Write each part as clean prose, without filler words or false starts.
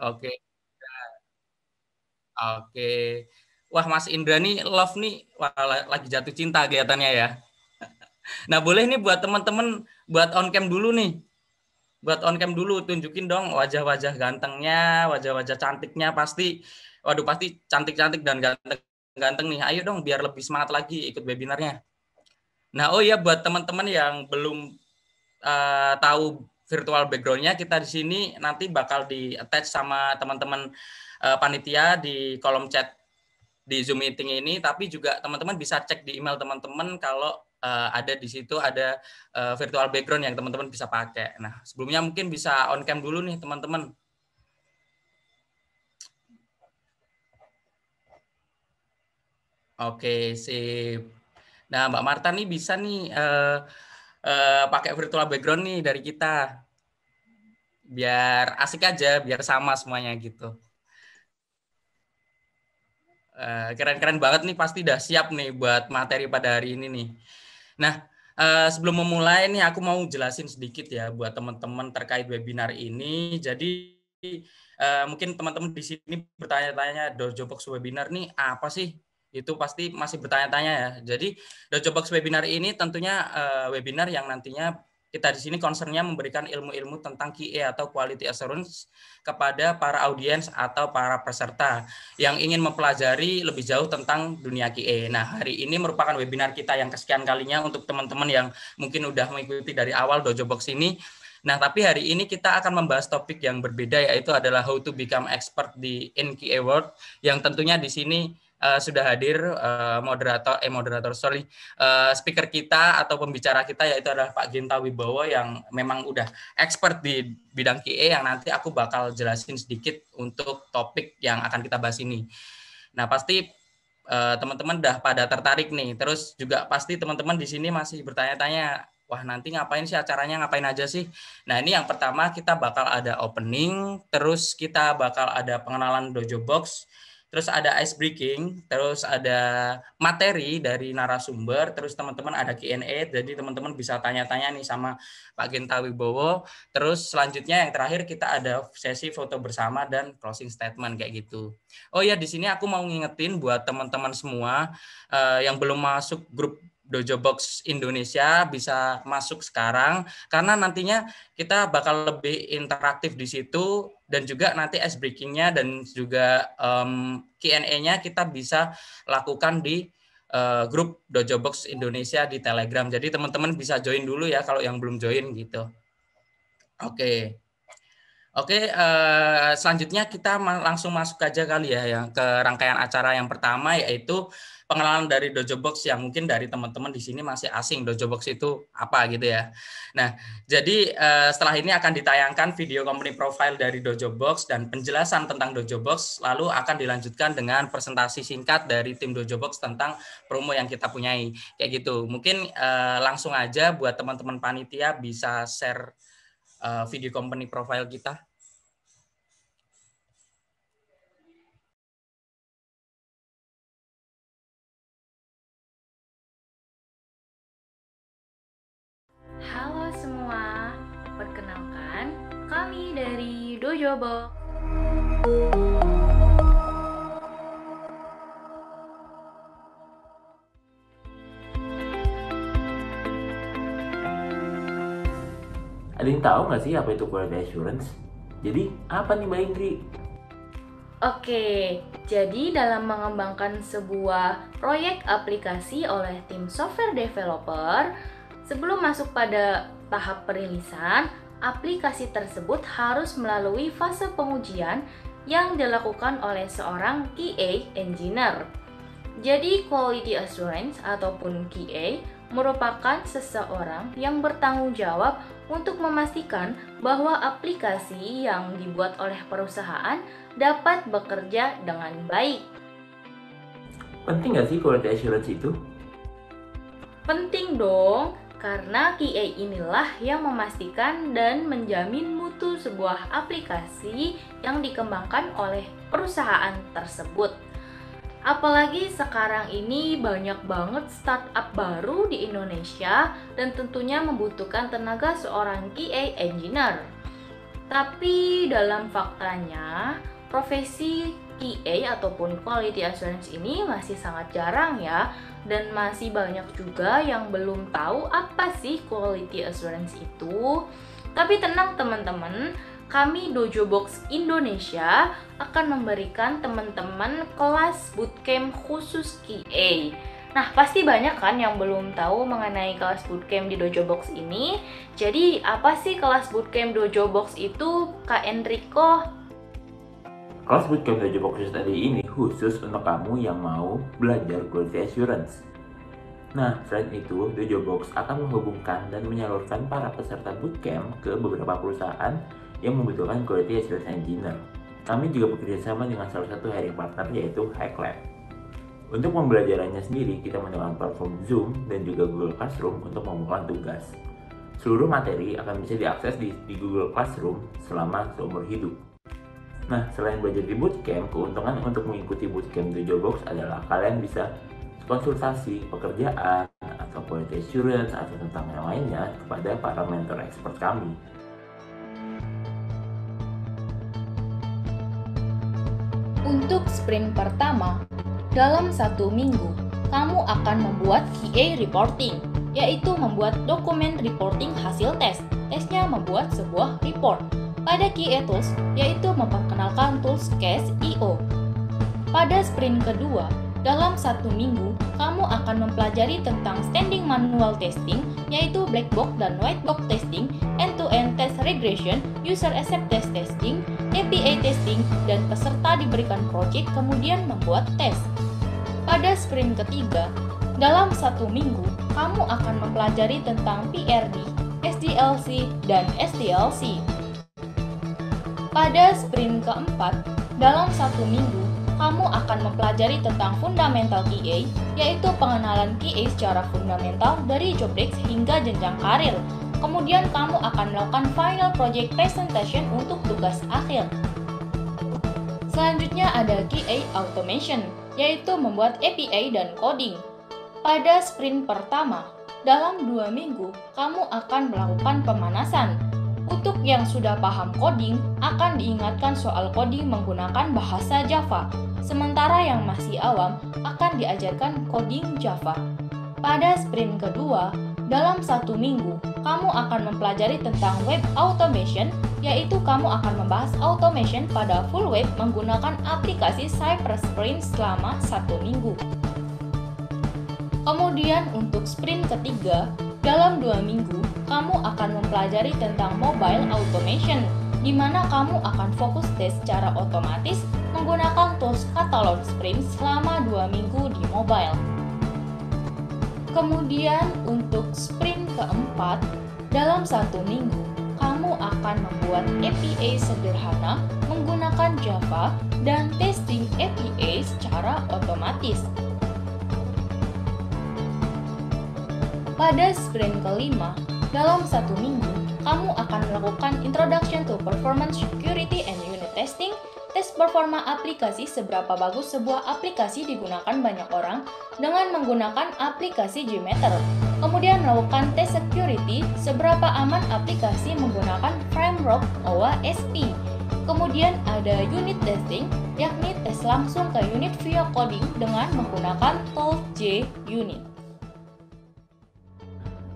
Oke, oke. Wah, Mas Indra nih love nih, wah, lagi jatuh cinta kelihatannya ya. Nah, boleh nih buat teman-teman buat on cam dulu nih. Buat on cam dulu, tunjukin dong wajah-wajah gantengnya, wajah-wajah cantiknya pasti. Waduh, pasti cantik-cantik dan ganteng-ganteng nih. Ayo dong biar lebih semangat lagi ikut webinarnya. Nah, oh iya buat teman-teman yang belum tahu virtual background-nya, kita di sini nanti bakal di attach sama teman-teman panitia di kolom chat di Zoom meeting ini, tapi juga teman-teman bisa cek di email teman-teman kalau ada di situ ada virtual background yang teman-teman bisa pakai. Nah, sebelumnya mungkin bisa on cam dulu nih teman-teman. Oke, sip. Nah, Mbak Marta nih bisa nih pakai virtual background nih dari kita. Biar asik aja, biar sama semuanya gitu. Keren-keren banget nih, pasti udah siap nih buat materi pada hari ini nih. Nah, sebelum memulai nih aku mau jelasin sedikit ya buat teman-teman terkait webinar ini. Jadi mungkin teman-teman di sini bertanya-tanya, Dojobox webinar nih apa sih? Itu pasti masih bertanya-tanya ya. Jadi Dojobox webinar ini tentunya webinar yang nantinya kita di sini concernnya memberikan ilmu-ilmu tentang QA atau Quality Assurance kepada para audiens atau para peserta yang ingin mempelajari lebih jauh tentang dunia QA. Nah, hari ini merupakan webinar kita yang kesekian kalinya untuk teman-teman yang mungkin udah mengikuti dari awal Dojobox ini. Nah, tapi hari ini kita akan membahas topik yang berbeda, yaitu adalah how to become expert di in QA world, yang tentunya di sini sudah hadir speaker kita atau pembicara kita, yaitu adalah Pak Ginta Wibowo yang memang udah expert di bidang QA, yang nanti aku bakal jelasin sedikit untuk topik yang akan kita bahas ini. Nah, pasti teman-teman udah pada tertarik nih. Terus juga pasti teman-teman di sini masih bertanya-tanya, wah nanti ngapain sih acaranya, ngapain aja sih? Nah, ini yang pertama kita bakal ada opening, terus kita bakal ada pengenalan Dojobox, terus ada ice breaking, terus ada materi dari narasumber, terus teman-teman ada Q&A, jadi teman-teman bisa tanya-tanya nih sama Pak Genta Wibowo. Terus selanjutnya yang terakhir kita ada sesi foto bersama dan closing statement kayak gitu. Oh ya, di sini aku mau ngingetin buat teman-teman semua yang belum masuk grup Dojobox Indonesia bisa masuk sekarang, karena nantinya kita bakal lebih interaktif di situ, dan juga nanti ice breaking-nya dan juga Q&A-nya kita bisa lakukan di grup Dojobox Indonesia di Telegram. Jadi teman-teman bisa join dulu ya kalau yang belum join gitu. Oke. Oke, selanjutnya kita langsung masuk aja kali ya yang ke rangkaian acara yang pertama, yaitu pengenalan dari Dojobox, yang mungkin dari teman-teman di sini masih asing Dojobox itu apa gitu ya. Nah, jadi setelah ini akan ditayangkan video company profile dari Dojobox dan penjelasan tentang Dojobox, lalu akan dilanjutkan dengan presentasi singkat dari tim Dojobox tentang promo yang kita punyai. Kayak gitu. Mungkin langsung aja buat teman-teman panitia bisa share video company profile kita. Halo semua, perkenalkan kami dari Dojobox. Ada yang tahu nggak sih apa itu quality assurance? Jadi apa nih Mbak Indri? Oke, jadi dalam mengembangkan sebuah proyek aplikasi oleh tim software developer, sebelum masuk pada tahap perilisan, aplikasi tersebut harus melalui fase pengujian yang dilakukan oleh seorang QA engineer. Jadi quality assurance ataupun QA merupakan seseorang yang bertanggung jawab untuk memastikan bahwa aplikasi yang dibuat oleh perusahaan dapat bekerja dengan baik. Penting nggak sih quality assurance itu? Penting dong, karena QA inilah yang memastikan dan menjamin mutu sebuah aplikasi yang dikembangkan oleh perusahaan tersebut. Apalagi sekarang ini banyak banget startup baru di Indonesia dan tentunya membutuhkan tenaga seorang QA engineer. Tapi dalam faktanya, profesi QA ataupun Quality Assurance ini masih sangat jarang ya, dan masih banyak juga yang belum tahu apa sih Quality Assurance itu. Tapi tenang teman-teman, kami Dojo Box Indonesia akan memberikan teman-teman kelas bootcamp khusus QA. Nah, pasti banyak kan yang belum tahu mengenai kelas bootcamp di Dojo Box ini. Jadi, apa sih kelas bootcamp Dojo Box itu, Kak Enrico? Kelas bootcamp Dojo Box tadi ini khusus untuk kamu yang mau belajar quality assurance. Nah, selain itu, Dojo Box akan menghubungkan dan menyalurkan para peserta bootcamp ke beberapa perusahaan yang membutuhkan quality assurance engineer. Kami juga bekerjasama dengan salah satu hiring partner yaitu HighLab. Untuk pembelajarannya sendiri, kita menggunakan platform Zoom dan juga Google Classroom untuk mengumpulkan tugas. Seluruh materi akan bisa diakses di Google Classroom selama seumur hidup. Nah, selain belajar di bootcamp, keuntungan untuk mengikuti bootcamp Dojo Box adalah kalian bisa konsultasi pekerjaan atau quality assurance atau tentang yang lainnya kepada para mentor expert kami. Untuk sprint pertama, dalam 1 minggu, kamu akan membuat QA reporting, yaitu membuat dokumen reporting hasil tes. Tesnya membuat sebuah report. Pada QA Tools, yaitu memperkenalkan tools Case.io. Pada sprint kedua, dalam 1 minggu, kamu akan mempelajari tentang standing manual testing, yaitu black box dan white box testing, end-to-end test regression, user acceptance testing, API testing, dan peserta diberikan project kemudian membuat tes. Pada sprint ketiga, dalam 1 minggu, kamu akan mempelajari tentang PRD, SDLC, dan SDLC. Pada sprint keempat, dalam 1 minggu, kamu akan mempelajari tentang fundamental QA, yaitu pengenalan QA secara fundamental dari job desk hingga jenjang karir. Kemudian kamu akan melakukan final project presentation untuk tugas akhir. Selanjutnya ada QA automation, yaitu membuat API dan coding. Pada sprint pertama, dalam 2 minggu, kamu akan melakukan pemanasan. Untuk yang sudah paham coding, akan diingatkan soal coding menggunakan bahasa Java. Sementara yang masih awam, akan diajarkan coding Java. Pada sprint kedua, dalam 1 minggu, kamu akan mempelajari tentang web automation, yaitu kamu akan membahas automation pada full web menggunakan aplikasi Cypress Sprint selama 1 minggu. Kemudian untuk sprint ketiga, dalam 2 minggu, kamu akan mempelajari tentang mobile automation, di mana kamu akan fokus tes secara otomatis menggunakan tools Catalog Sprint selama 2 minggu di mobile. Kemudian untuk sprint keempat, dalam 1 minggu, kamu akan membuat API sederhana menggunakan Java dan testing API secara otomatis. Pada sprint kelima, dalam 1 minggu, kamu akan melakukan Introduction to Performance Security and Unit Testing, tes performa aplikasi seberapa bagus sebuah aplikasi digunakan banyak orang dengan menggunakan aplikasi JMeter. Kemudian melakukan tes security, seberapa aman aplikasi menggunakan framework OWASP. Kemudian ada unit testing, yakni tes langsung ke unit via coding dengan menggunakan tool JUnit.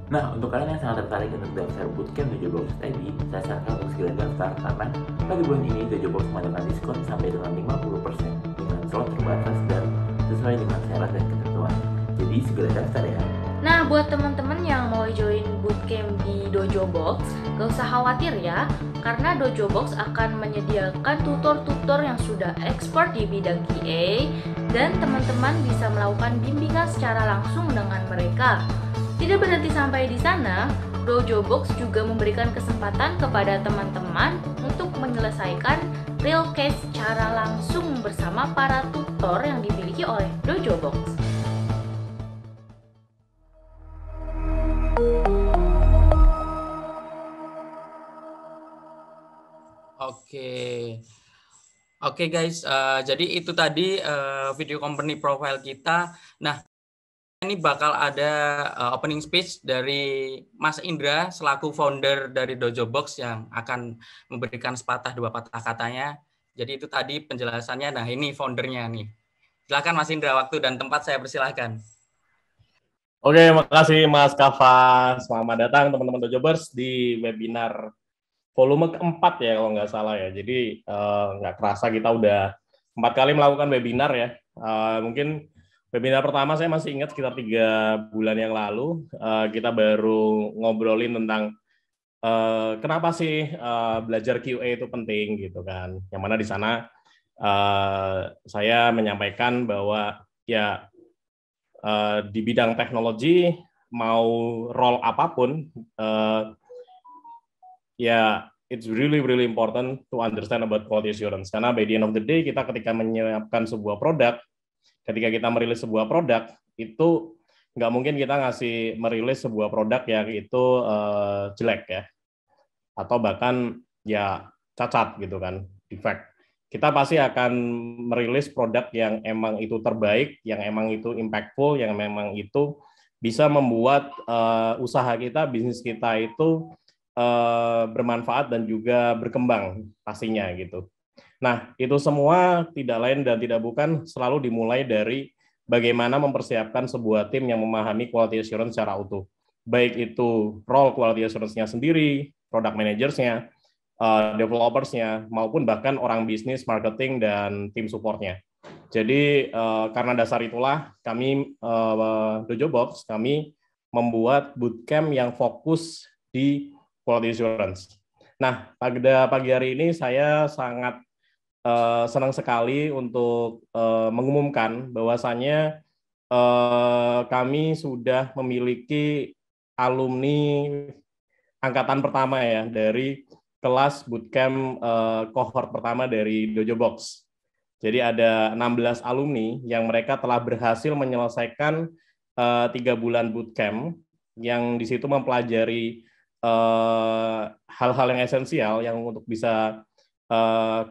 Nah, untuk kalian yang sangat tertarik untuk daftar bootcamp Dojo Box tadi, saya sarankan untuk segera daftar karena pada bulan ini Dojo Box mengadakan diskon sampai dengan 50% dengan slot terbatas dan sesuai dengan syarat dan ketentuan. Jadi segera daftar ya. Nah, buat teman-teman yang mau join bootcamp di Dojo Box, gak usah khawatir ya, karena Dojo Box akan menyediakan tutor-tutor yang sudah expert di bidang QA dan teman-teman bisa melakukan bimbingan secara langsung dengan mereka. Tidak berhenti sampai di sana, Dojo Box juga memberikan kesempatan kepada teman-teman untuk menyelesaikan real case secara langsung bersama para tutor yang dimiliki oleh Dojo Box. Oke guys, jadi itu tadi video company profile kita. Nah, ini bakal ada opening speech dari Mas Indra selaku founder dari Dojo Box yang akan memberikan sepatah dua patah katanya. Jadi itu tadi penjelasannya. Nah, ini foundernya nih. Silakan Mas Indra, waktu dan tempat saya persilahkan. Oke, makasih Mas Kafa. Selamat datang teman-teman Dojobers di webinar volume keempat ya kalau nggak salah ya. Jadi nggak kerasa kita udah 4 kali melakukan webinar ya. Mungkin webinar pertama saya masih ingat sekitar 3 bulan yang lalu. Kita baru ngobrolin tentang kenapa sih belajar QA itu penting gitu kan. Yang mana di sana saya menyampaikan bahwa ya di bidang teknologi mau role apapun ya it's really important to understand about quality assurance, karena by the end of the day kita ketika menyiapkan sebuah produk, ketika kita merilis sebuah produk itu nggak mungkin kita merilis sebuah produk yang itu jelek ya, atau bahkan ya cacat gitu kan, defect. Kita pasti akan merilis produk yang emang itu terbaik, yang emang itu impactful, yang memang itu bisa membuat usaha kita, bisnis kita itu bermanfaat dan juga berkembang pastinya gitu. Nah, itu semua tidak lain dan tidak bukan selalu dimulai dari bagaimana mempersiapkan sebuah tim yang memahami quality assurance secara utuh. Baik itu role quality assurance-nya sendiri, product managers-nya, developers-nya, maupun bahkan orang bisnis, marketing, dan tim support-nya. Jadi karena dasar itulah kami Dojo Box, kami membuat bootcamp yang fokus di quality assurance. Nah, pada pagi hari ini saya sangat senang sekali untuk mengumumkan bahwasannya kami sudah memiliki alumni angkatan pertama ya dari kelas bootcamp cohort pertama dari Dojo Box. Jadi ada 16 alumni yang mereka telah berhasil menyelesaikan 3 bulan bootcamp yang di situ mempelajari hal-hal yang esensial yang untuk bisa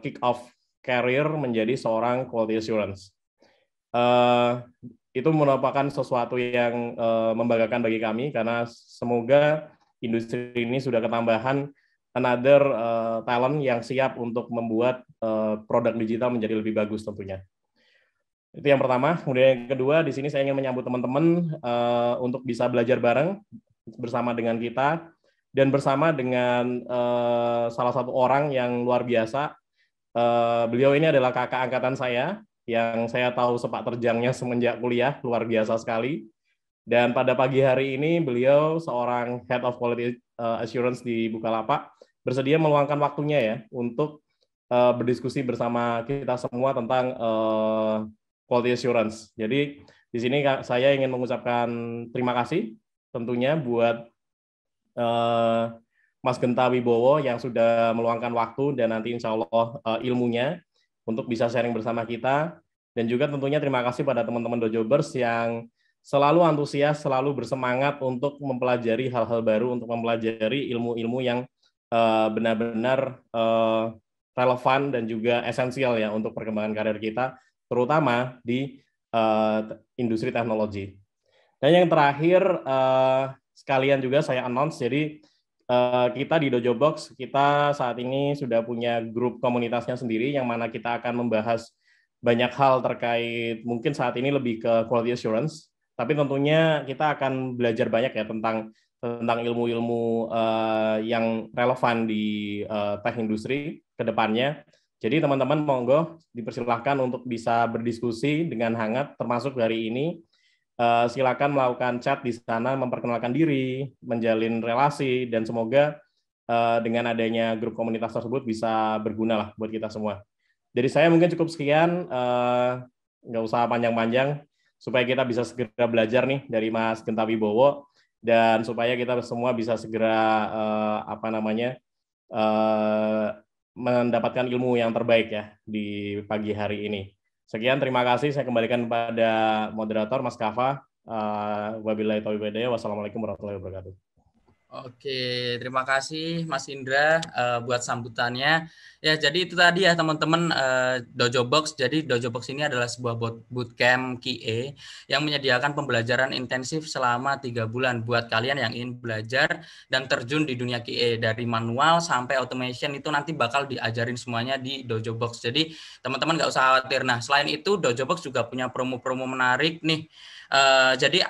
kick off career menjadi seorang quality assurance. Itu merupakan sesuatu yang membanggakan bagi kami karena semoga industri ini sudah ketambahan another talent yang siap untuk membuat produk digital menjadi lebih bagus tentunya. Itu yang pertama. Kemudian yang kedua, di sini saya ingin menyambut teman-teman untuk bisa belajar bareng bersama dengan kita dan bersama dengan salah satu orang yang luar biasa. Beliau ini adalah kakak angkatan saya yang saya tahu sepak terjangnya semenjak kuliah, luar biasa sekali. Dan pada pagi hari ini beliau seorang Head of Quality Assurance di Bukalapak bersedia meluangkan waktunya ya untuk berdiskusi bersama kita semua tentang quality assurance. Jadi di sini saya ingin mengucapkan terima kasih tentunya buat Mas Genta Wibowo yang sudah meluangkan waktu dan nanti insya Allah ilmunya untuk bisa sharing bersama kita. Dan juga tentunya terima kasih pada teman-teman Dojobers yang selalu antusias, selalu bersemangat untuk mempelajari hal-hal baru, untuk mempelajari ilmu-ilmu yang benar-benar relevan dan juga esensial ya untuk perkembangan karir kita, terutama di industri teknologi. Dan yang terakhir, sekalian juga saya announce, jadi kita di Dojo Box, kita saat ini sudah punya grup komunitasnya sendiri yang mana kita akan membahas banyak hal terkait, mungkin saat ini lebih ke quality assurance, tapi tentunya kita akan belajar banyak ya tentang ilmu-ilmu yang relevan di tech industri ke depannya. Jadi teman-teman monggo dipersilahkan untuk bisa berdiskusi dengan hangat, termasuk hari ini. Silakan melakukan chat di sana, memperkenalkan diri, menjalin relasi, dan semoga dengan adanya grup komunitas tersebut bisa berguna lah buat kita semua. Jadi saya mungkin cukup sekian, nggak usah panjang-panjang, supaya kita bisa segera belajar nih dari Mas Genta Wibowo, dan supaya kita semua bisa segera mendapatkan ilmu yang terbaik ya di pagi hari ini. Sekian, terima kasih. Saya kembalikan pada moderator Mas Kafa. Wabillahi taufiq wal hidayah. Wassalamualaikum warahmatullahi wabarakatuh. Oke, terima kasih Mas Indra buat sambutannya. Ya, jadi itu tadi ya teman-teman Dojo Box. Jadi Dojo Box ini adalah sebuah bootcamp QA yang menyediakan pembelajaran intensif selama 3 bulan buat kalian yang ingin belajar dan terjun di dunia QA dari manual sampai automation itu nanti bakal diajarin semuanya di Dojo Box. Jadi teman-teman nggak usah khawatir. Nah, selain itu Dojo Box juga punya promo-promo menarik nih. Jadi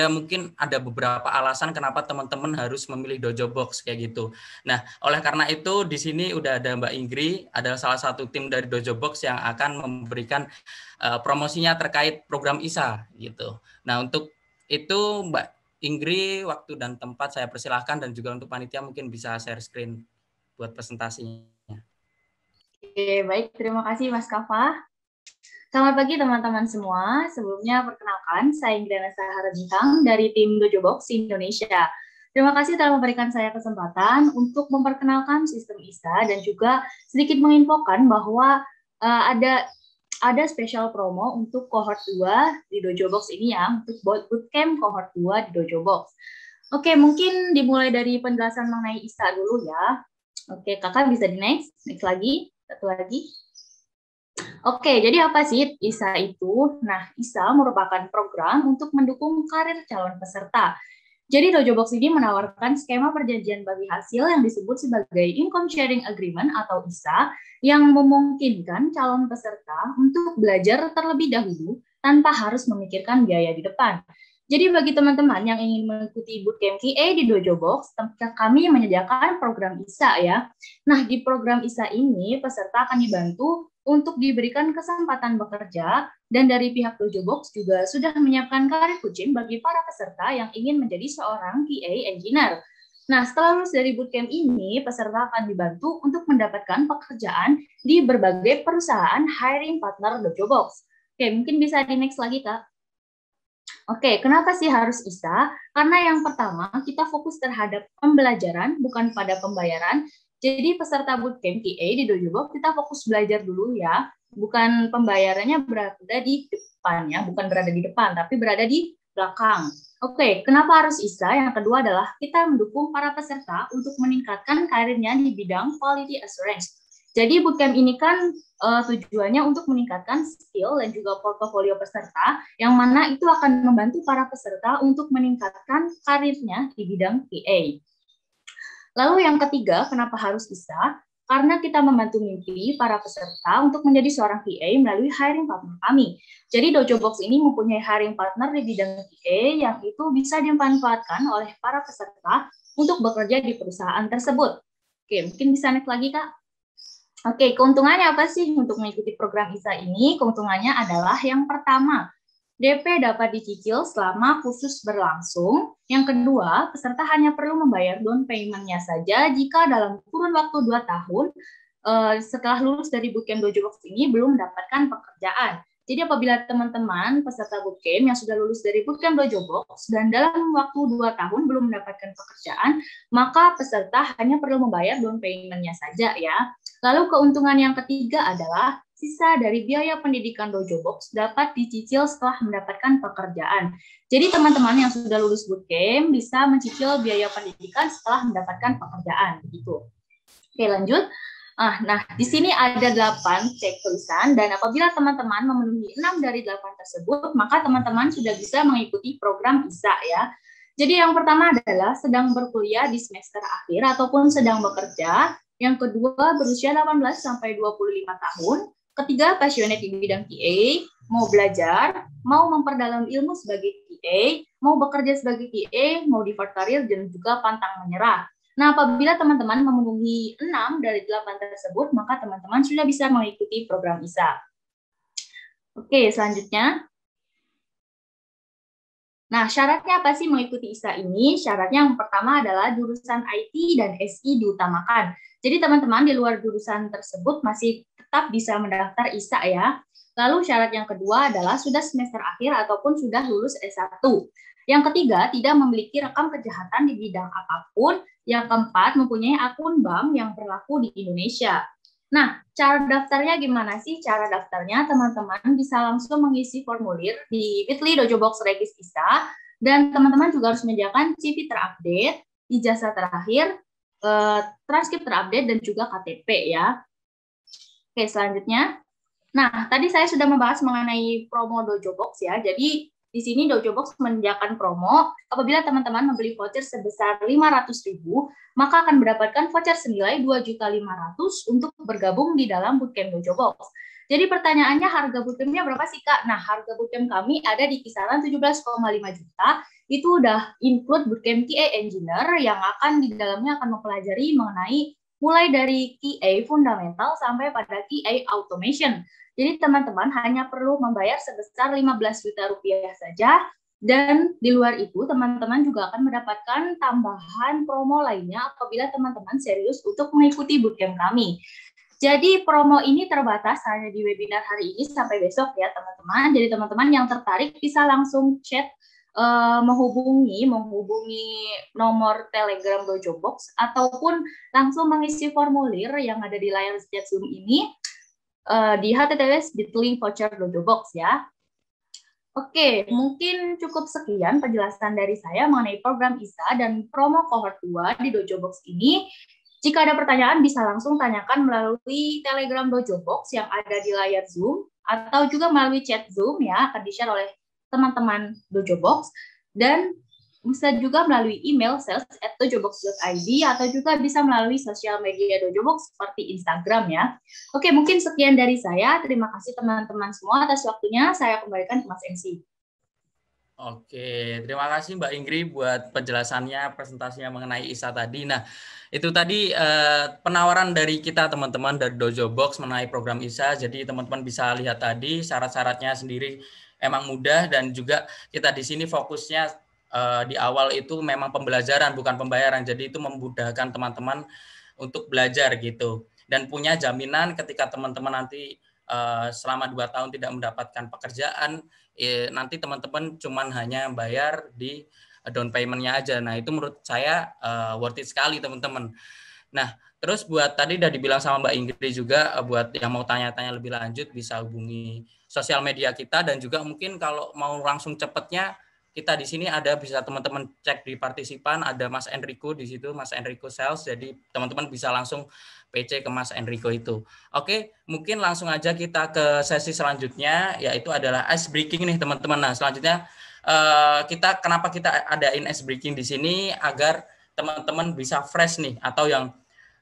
mungkin ada beberapa alasan kenapa teman-teman harus memilih Dojo Box kayak gitu. Nah, oleh karena itu di sini udah ada Mbak Ingri, adalah salah satu tim dari Dojo Box yang akan memberikan promosinya terkait program ISA gitu. Nah, untuk itu Mbak Ingri, waktu dan tempat saya persilahkan, dan juga untuk panitia mungkin bisa share screen buat presentasinya. Oke, baik. Terima kasih Mas Kafa. Selamat pagi teman-teman semua. Sebelumnya perkenalkan, saya Ingrana Sahara Bintang dari tim Dojo Box Indonesia. Terima kasih telah memberikan saya kesempatan untuk memperkenalkan sistem ISA dan juga sedikit menginfokan bahwa ada spesial promo untuk cohort 2 di Dojo Box ini ya, untuk bootcamp cohort 2 di Dojo Box. Oke, mungkin dimulai dari penjelasan mengenai ISA dulu ya. Oke, kakak bisa di next lagi, satu lagi. Oke, jadi apa sih ISA itu? Nah, ISA merupakan program untuk mendukung karir calon peserta. Jadi Dojo Box ini menawarkan skema perjanjian bagi hasil yang disebut sebagai Income Sharing Agreement atau ISA yang memungkinkan calon peserta untuk belajar terlebih dahulu tanpa harus memikirkan biaya di depan. Jadi bagi teman-teman yang ingin mengikuti bootcamp QA di Dojo Box, kami menyediakan program ISA ya. Nah, di program ISA ini peserta akan dibantu untuk diberikan kesempatan bekerja, dan dari pihak Dojo Box juga sudah menyiapkan karir coaching bagi para peserta yang ingin menjadi seorang QA engineer. Nah, setelah lulus dari bootcamp ini, peserta akan dibantu untuk mendapatkan pekerjaan di berbagai perusahaan hiring partner Dojo Box. Oke, mungkin bisa di next lagi, Kak. Oke, kenapa sih harus ISA? Karena yang pertama, kita fokus terhadap pembelajaran, bukan pada pembayaran. Jadi peserta bootcamp QA di Dojo Box, kita fokus belajar dulu ya. Bukan pembayarannya berada di depan ya, bukan berada di depan, tapi berada di belakang. Oke, kenapa harus ISA? Yang kedua adalah kita mendukung para peserta untuk meningkatkan karirnya di bidang quality assurance. Jadi bootcamp ini kan tujuannya untuk meningkatkan skill dan juga portofolio peserta, yang mana itu akan membantu para peserta untuk meningkatkan karirnya di bidang QA. Lalu yang ketiga, kenapa harus ISA? Karena kita membantu mimpi para peserta untuk menjadi seorang QA melalui hiring partner kami. Jadi Dojo Box ini mempunyai hiring partner di bidang QA yang itu bisa dimanfaatkan oleh para peserta untuk bekerja di perusahaan tersebut. Oke, mungkin bisa next lagi, Kak. Oke, keuntungannya apa sih untuk mengikuti program ISA ini? Keuntungannya adalah yang pertama, DP dapat dicicil selama kursus berlangsung. Yang kedua, peserta hanya perlu membayar down payment-nya saja jika dalam kurun waktu 2 tahun setelah lulus dari bootcamp Dojo Box ini belum mendapatkan pekerjaan. Jadi apabila teman-teman peserta bootcamp yang sudah lulus dari bootcamp Dojo Box dan dalam waktu 2 tahun belum mendapatkan pekerjaan, maka peserta hanya perlu membayar down payment-nya saja ya. Lalu keuntungan yang ketiga adalah sisa dari biaya pendidikan Dojo Box dapat dicicil setelah mendapatkan pekerjaan. Jadi teman-teman yang sudah lulus bootcamp bisa mencicil biaya pendidikan setelah mendapatkan pekerjaan. Gitu. Oke, lanjut. Nah, di sini ada 8 cek tulisan, dan apabila teman-teman memenuhi 6 dari 8 tersebut, maka teman-teman sudah bisa mengikuti program ISA ya. Jadi yang pertama adalah sedang berkuliah di semester akhir ataupun sedang bekerja. Yang kedua, berusia 18 sampai 25 tahun. Ketiga, passionate di bidang QA, mau belajar, mau memperdalam ilmu sebagai QA, mau bekerja sebagai QA, mau develop karir, dan juga pantang menyerah. Nah, apabila teman-teman memenuhi 6 dari 8 tersebut, maka teman-teman sudah bisa mengikuti program ISA. Oke, selanjutnya. Nah, syaratnya apa sih mengikuti ISA ini? Syaratnya yang pertama adalah jurusan IT dan SI diutamakan. Jadi teman-teman di luar jurusan tersebut masih tetap bisa mendaftar ISA ya. Lalu syarat yang kedua adalah sudah semester akhir ataupun sudah lulus S1. Yang ketiga, tidak memiliki rekam kejahatan di bidang apapun. Yang keempat, mempunyai akun bank yang berlaku di Indonesia. Nah, cara daftarnya gimana sih? Cara daftarnya teman-teman bisa langsung mengisi formulir di bit.ly Dojo Box Regis ISA, dan teman-teman juga harus menyediakan CV terupdate, ijazah terakhir, transkrip terupdate, dan juga KTP ya. Oke, selanjutnya. Nah, tadi saya sudah membahas mengenai promo Dojo Box ya. Jadi, di sini Dojo Box menyediakan promo. Apabila teman-teman membeli voucher sebesar 500.000, maka akan mendapatkan voucher senilai 2.500.000 untuk bergabung di dalam bootcamp Dojo Box. Jadi pertanyaannya, harga bootcampnya berapa sih, Kak? Nah, harga bootcamp kami ada di kisaran 17,5 juta. Itu udah include bootcamp QA Engineer yang akan di dalamnya akan mempelajari mengenai mulai dari QA fundamental sampai pada QA automation. Jadi teman-teman hanya perlu membayar sebesar 15 juta rupiah saja, dan di luar itu teman-teman juga akan mendapatkan tambahan promo lainnya apabila teman-teman serius untuk mengikuti bootcamp kami. Jadi promo ini terbatas hanya di webinar hari ini sampai besok ya teman-teman. Jadi teman-teman yang tertarik bisa langsung chat, menghubungi nomor Telegram Dojo Box ataupun langsung mengisi formulir yang ada di layar chat Zoom ini di https://bit.ly/voucher Dojo Box ya. Oke, mungkin cukup sekian penjelasan dari saya mengenai program ISA dan promo cohort 2 di Dojo Box ini. Jika ada pertanyaan bisa langsung tanyakan melalui Telegram Dojo Box yang ada di layar Zoom atau juga melalui chat Zoom ya, akan di-share oleh teman-teman Dojo Box, dan bisa juga melalui email sales@dojobox.id atau juga bisa melalui sosial media Dojo Box seperti Instagram ya. Oke, mungkin sekian dari saya. Terima kasih teman-teman semua atas waktunya. Saya kembalikan ke Mas MC. Oke, terima kasih Mbak Ingrid buat penjelasannya, presentasinya mengenai ISA tadi. Nah, itu tadi penawaran dari kita teman-teman dari Dojo Box mengenai program ISA. Jadi teman-teman bisa lihat tadi syarat-syaratnya sendiri emang mudah, dan juga kita di sini fokusnya di awal itu memang pembelajaran bukan pembayaran. Jadi itu memudahkan teman-teman untuk belajar gitu, dan punya jaminan ketika teman-teman nanti selama 2 tahun tidak mendapatkan pekerjaan, nanti teman-teman cuman hanya bayar di down payment-nya aja. Nah, itu menurut saya worth it sekali teman-teman. Nah, terus buat tadi udah dibilang sama Mbak Ingrid juga, buat yang mau tanya-tanya lebih lanjut bisa hubungi sosial media kita, dan juga mungkin kalau mau langsung cepetnya kita di sini ada, bisa teman-teman cek di partisipan, ada Mas Enrico di situ, Mas Enrico Sales. Jadi teman-teman bisa langsung PC ke Mas Enrico itu. Oke, mungkin langsung aja kita ke sesi selanjutnya, yaitu adalah ice breaking nih teman-teman. Nah, selanjutnya kenapa kita adain ice breaking di sini, agar teman-teman bisa fresh nih, atau yang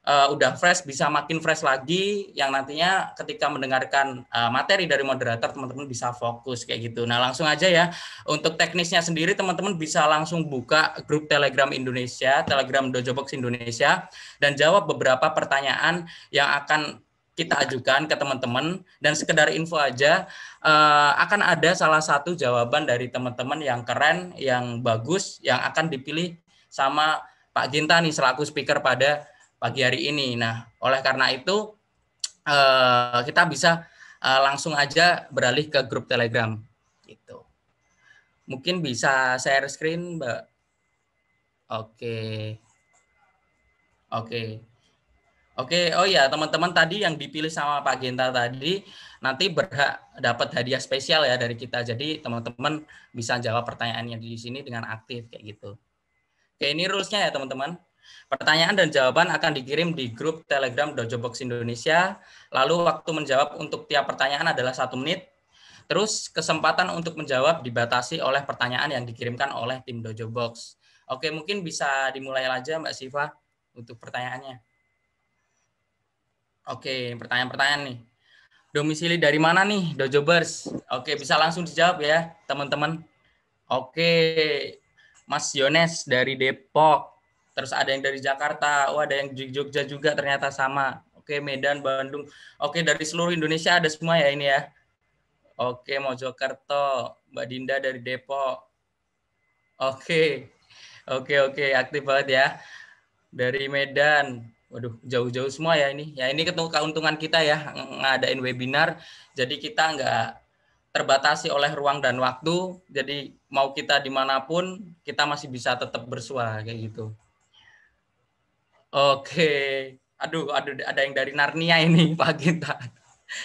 udah fresh bisa makin fresh lagi, yang nantinya ketika mendengarkan materi dari moderator teman-teman bisa fokus kayak gitu. Nah, langsung aja ya, untuk teknisnya sendiri teman-teman bisa langsung buka grup Telegram Indonesia, Telegram Dojo Box Indonesia, dan jawab beberapa pertanyaan yang akan kita ajukan ke teman-teman. Dan sekedar info aja, akan ada salah satu jawaban dari teman-teman yang keren, yang bagus, yang akan dipilih sama Pak Ginta nih selaku speaker pada pagi hari ini. Nah, oleh karena itu kita bisa langsung aja beralih ke grup Telegram gitu. Mungkin bisa share screen, Mbak. Oke, oh ya teman-teman tadi yang dipilih sama Pak Genta tadi nanti berhak dapat hadiah spesial ya dari kita. Jadi teman-teman bisa jawab pertanyaannya di sini dengan aktif kayak gitu. Oke, ini rules-nya ya teman-teman. Pertanyaan dan jawaban akan dikirim di grup Telegram Dojo Box Indonesia. Lalu waktu menjawab untuk tiap pertanyaan adalah 1 menit. Terus kesempatan untuk menjawab dibatasi oleh pertanyaan yang dikirimkan oleh tim Dojo Box. Oke, mungkin bisa dimulai aja Mbak Siva untuk pertanyaannya. Oke, pertanyaan-pertanyaan nih. Domisili dari mana nih Dojobers? Oke, bisa langsung dijawab ya teman-teman. Oke, Mas Yones dari Depok. Terus ada yang dari Jakarta, ada yang di Jogja juga ternyata sama. Oke, Medan, Bandung. Oke, dari seluruh Indonesia ada semua ya ini ya. Oke, Mojokerto, Mbak Dinda dari Depok. Oke, aktif banget ya. Dari Medan, waduh jauh-jauh semua ya ini. Ya ini keuntungan kita ya ngadain webinar. Jadi kita nggak terbatasi oleh ruang dan waktu. Jadi mau kita dimanapun kita masih bisa tetap bersuara kayak gitu. Oke, aduh ada yang dari Narnia ini Pak Ginta.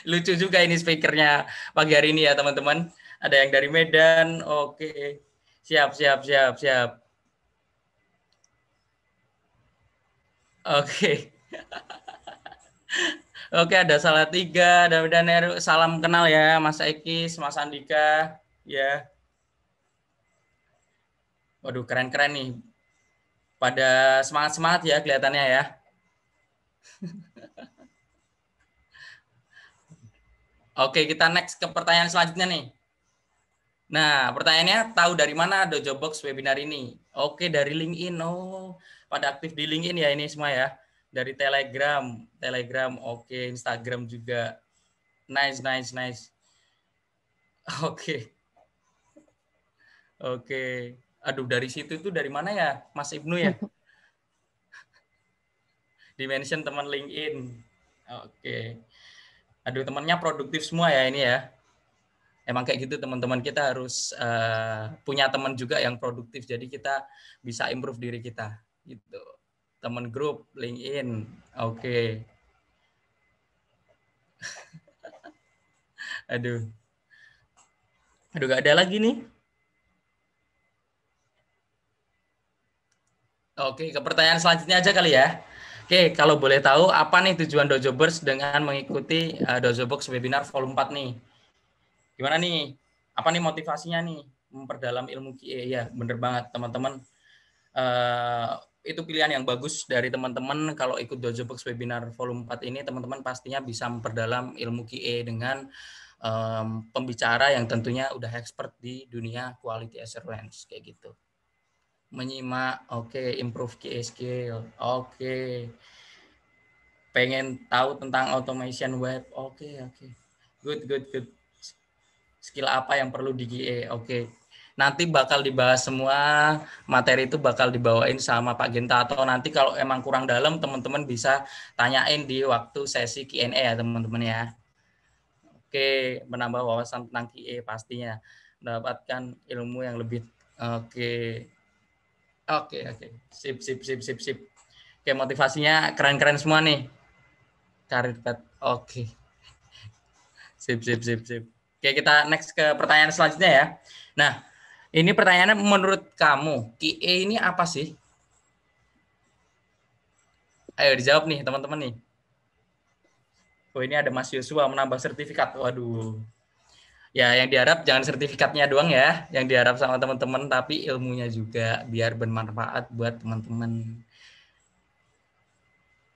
Lucu juga ini speakernya pagi hari ini ya teman-teman. Ada yang dari Medan. Oke, siap. Oke. Oke, ada Salatiga, dan Heru. Salam kenal ya, Mas Ekis, Mas Andika. Ya. Waduh, keren-keren nih. Pada semangat-semangat ya kelihatannya ya. Oke, kita next ke pertanyaan selanjutnya nih. Nah, pertanyaannya, tahu dari mana Dojo Box webinar ini? Oke, dari LinkedIn. Oh, pada aktif di LinkedIn ya ini semua ya. Dari Telegram, oke, Instagram juga. Nice. Oke, oke. Aduh, dari situ itu dari mana ya, Mas Ibnu ya? Dimension teman LinkedIn. Oke. Aduh, temannya produktif semua ya ini ya. Emang kayak gitu teman-teman, kita harus punya teman juga yang produktif. Jadi kita bisa improve diri kita gitu. Teman grup LinkedIn. Oke. Aduh. Aduh, gak ada lagi nih. Oke, ke pertanyaan selanjutnya aja kali ya. Oke, kalau boleh tahu apa nih tujuan Dojo Burst dengan mengikuti Dojo Box webinar volume 4 nih? Gimana nih? Apa nih motivasinya nih? Memperdalam ilmu QA. Ya, bener banget teman-teman. Itu pilihan yang bagus dari teman-teman. Kalau ikut Dojo Box webinar volume 4 ini, teman-teman pastinya bisa memperdalam ilmu QA dengan pembicara yang tentunya udah expert di dunia quality assurance kayak gitu. Menyimak, oke, improve QA skill, oke. Pengen tahu tentang automation web, oke. Good. Skill apa yang perlu di QA, oke. Nanti bakal dibahas semua, materi itu bakal dibawain sama Pak Genta, atau nanti kalau emang kurang dalam, teman-teman bisa tanyain di waktu sesi Q&A ya teman-teman ya. Oke, menambah wawasan tentang QA pastinya, mendapatkan ilmu yang lebih, oke. Sip. Oke, motivasinya keren-keren semua nih. Karir path. Oke. Sip. Oke, kita next ke pertanyaan selanjutnya ya. Nah, ini pertanyaannya, menurut kamu QA ini apa sih? Ayo dijawab nih teman-teman nih. Oh, ini ada Mas Yosua menambah sertifikat. Waduh. Ya, yang diharap jangan sertifikatnya doang ya, yang diharap sama teman-teman, tapi ilmunya juga biar bermanfaat buat teman-teman.